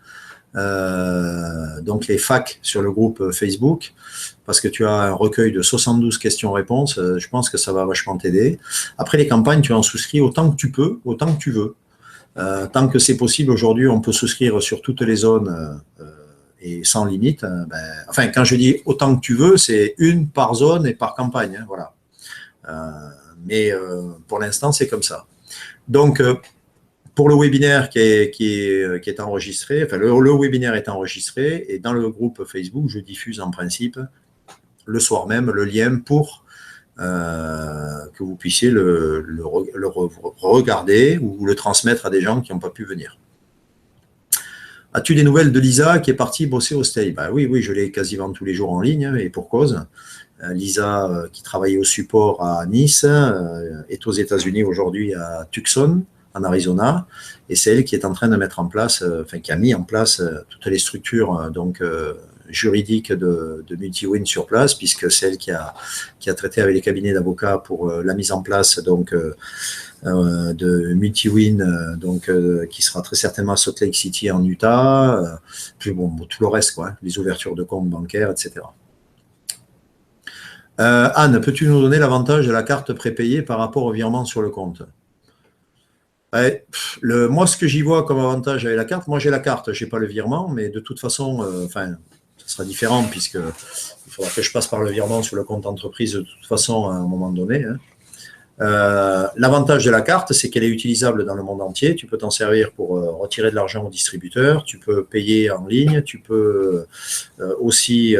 donc les facs sur le groupe Facebook, parce que tu as un recueil de 72 questions-réponses, je pense que ça va vachement t'aider. Après les campagnes, tu en souscris autant que tu peux, autant que tu veux. Tant que c'est possible, aujourd'hui, on peut souscrire sur toutes les zones et sans limite. Enfin, quand je dis autant que tu veux, c'est une par zone et par campagne, hein, voilà. Mais pour l'instant, c'est comme ça. Donc, pour le webinaire qui est enregistré, enfin le webinaire est enregistré et dans le groupe Facebook, je diffuse en principe le soir même le lien pour que vous puissiez le regarder ou le transmettre à des gens qui n'ont pas pu venir. As-tu des nouvelles de Lisa qui est partie bosser au Stay? Oui, je l'ai quasiment tous les jours en ligne et pour cause. Lisa, qui travaillait au support à Nice, est aux États-Unis aujourd'hui à Tucson, en Arizona, et c'est elle qui est en train de mettre en place, qui a mis en place toutes les structures juridiques de Multiwin sur place, puisque c'est elle qui a traité avec les cabinets d'avocats pour la mise en place de Multiwin, qui sera très certainement à Salt Lake City en Utah, puis tout le reste, les ouvertures de comptes bancaires, etc. Anne, peux-tu nous donner l'avantage de la carte prépayée par rapport au virement sur le compte? Moi, ce que j'y vois comme avantage avec la carte, moi j'ai la carte, je n'ai pas le virement, mais de toute façon, ça sera différent puisqu'il faudra que je passe par le virement sur le compte entreprise de toute façon à un moment donné. L'avantage de la carte, c'est qu'elle est utilisable dans le monde entier. Tu peux t'en servir pour retirer de l'argent au distributeur, tu peux payer en ligne, tu peux aussi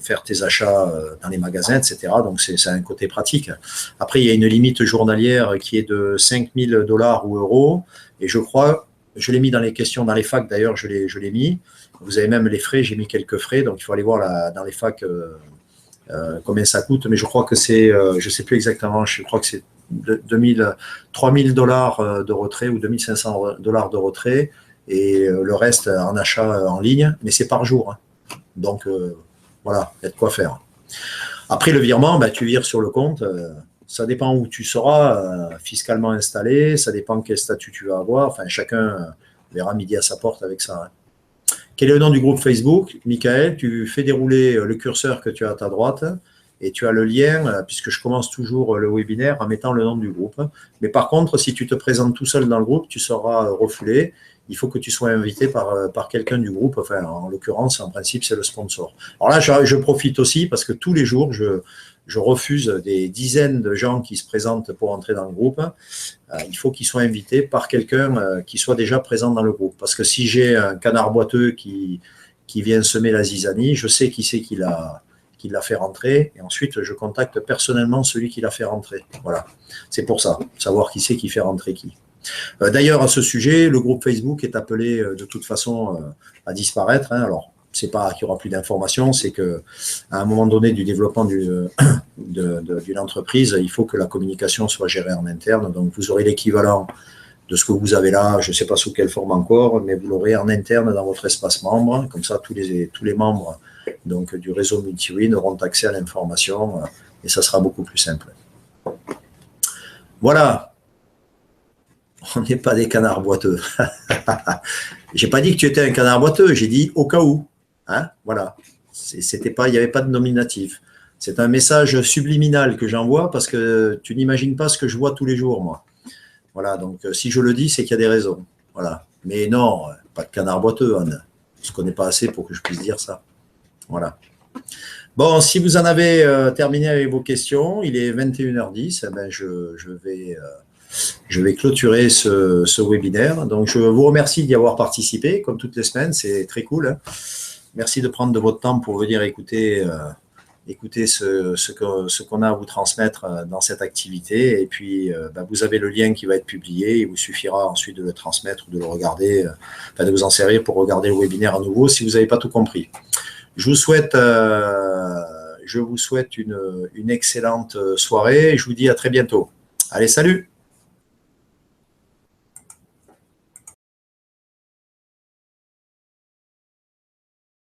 faire tes achats dans les magasins, etc. Donc, c'est un côté pratique. Après, il y a une limite journalière qui est de 5 000 $ ou euros. Et je crois, je l'ai mis dans les questions, dans les facs d'ailleurs, je l'ai mis. Vous avez même les frais, j'ai mis quelques frais. Donc, il faut aller voir dans les facs combien ça coûte, mais je crois que c'est, je ne sais plus exactement, je crois que c'est 3 000 $ de retrait ou 2 500 $ de retrait et le reste en achat en ligne, mais c'est par jour. Donc, voilà, il y a de quoi faire. Après, le virement, tu vires sur le compte. Ça dépend où tu seras fiscalement installé, ça dépend quel statut tu vas avoir. Enfin, chacun verra midi à sa porte avec ça. Quel est le nom du groupe Facebook? Michael, tu fais dérouler le curseur que tu as à ta droite et tu as le lien, puisque je commence toujours le webinaire en mettant le nom du groupe. Mais par contre, si tu te présentes tout seul dans le groupe, tu seras refoulé. Il faut que tu sois invité par quelqu'un du groupe. Enfin, en l'occurrence, en principe, c'est le sponsor. Alors là, je profite aussi parce que tous les jours, je refuse des dizaines de gens qui se présentent pour entrer dans le groupe. Il faut qu'ils soient invités par quelqu'un qui soit déjà présent dans le groupe. Parce que si j'ai un canard boiteux qui vient semer la zizanie, je sais qui c'est qui l'a fait rentrer. Et ensuite, je contacte personnellement celui qui l'a fait rentrer. Voilà. C'est pour ça, savoir qui c'est qui fait rentrer qui. D'ailleurs, à ce sujet, le groupe Facebook est appelé de toute façon à disparaître. Alors, c'est pas qu'il n'y aura plus d'informations, c'est qu'à un moment donné du développement d'une entreprise, il faut que la communication soit gérée en interne. Donc, vous aurez l'équivalent de ce que vous avez là, je ne sais pas sous quelle forme encore, mais vous l'aurez en interne dans votre espace membre. Comme ça, tous les membres du réseau Multiwin auront accès à l'information et ça sera beaucoup plus simple. Voilà. On n'est pas des canards boiteux. J'ai pas dit que tu étais un canard boiteux, j'ai dit au cas où. Voilà. Il n'y avait pas de nominatif. C'est un message subliminal que j'envoie parce que tu n'imagines pas ce que je vois tous les jours, moi. Voilà, donc si je le dis, c'est qu'il y a des raisons. Voilà. Mais non, pas de canard boiteux, Anne. Je ne connais pas assez pour que je puisse dire ça. Voilà. Bon, si vous en avez terminé avec vos questions, il est 21h10, je vais clôturer ce webinaire. Donc, je vous remercie d'y avoir participé, comme toutes les semaines, c'est très cool. Merci de prendre de votre temps pour venir écouter ce qu'on a à vous transmettre dans cette activité. Et puis, vous avez le lien qui va être publié. Il vous suffira ensuite de le transmettre ou de le regarder, de vous en servir pour regarder le webinaire à nouveau si vous n'avez pas tout compris. Je vous souhaite une excellente soirée et je vous dis à très bientôt. Allez, salut!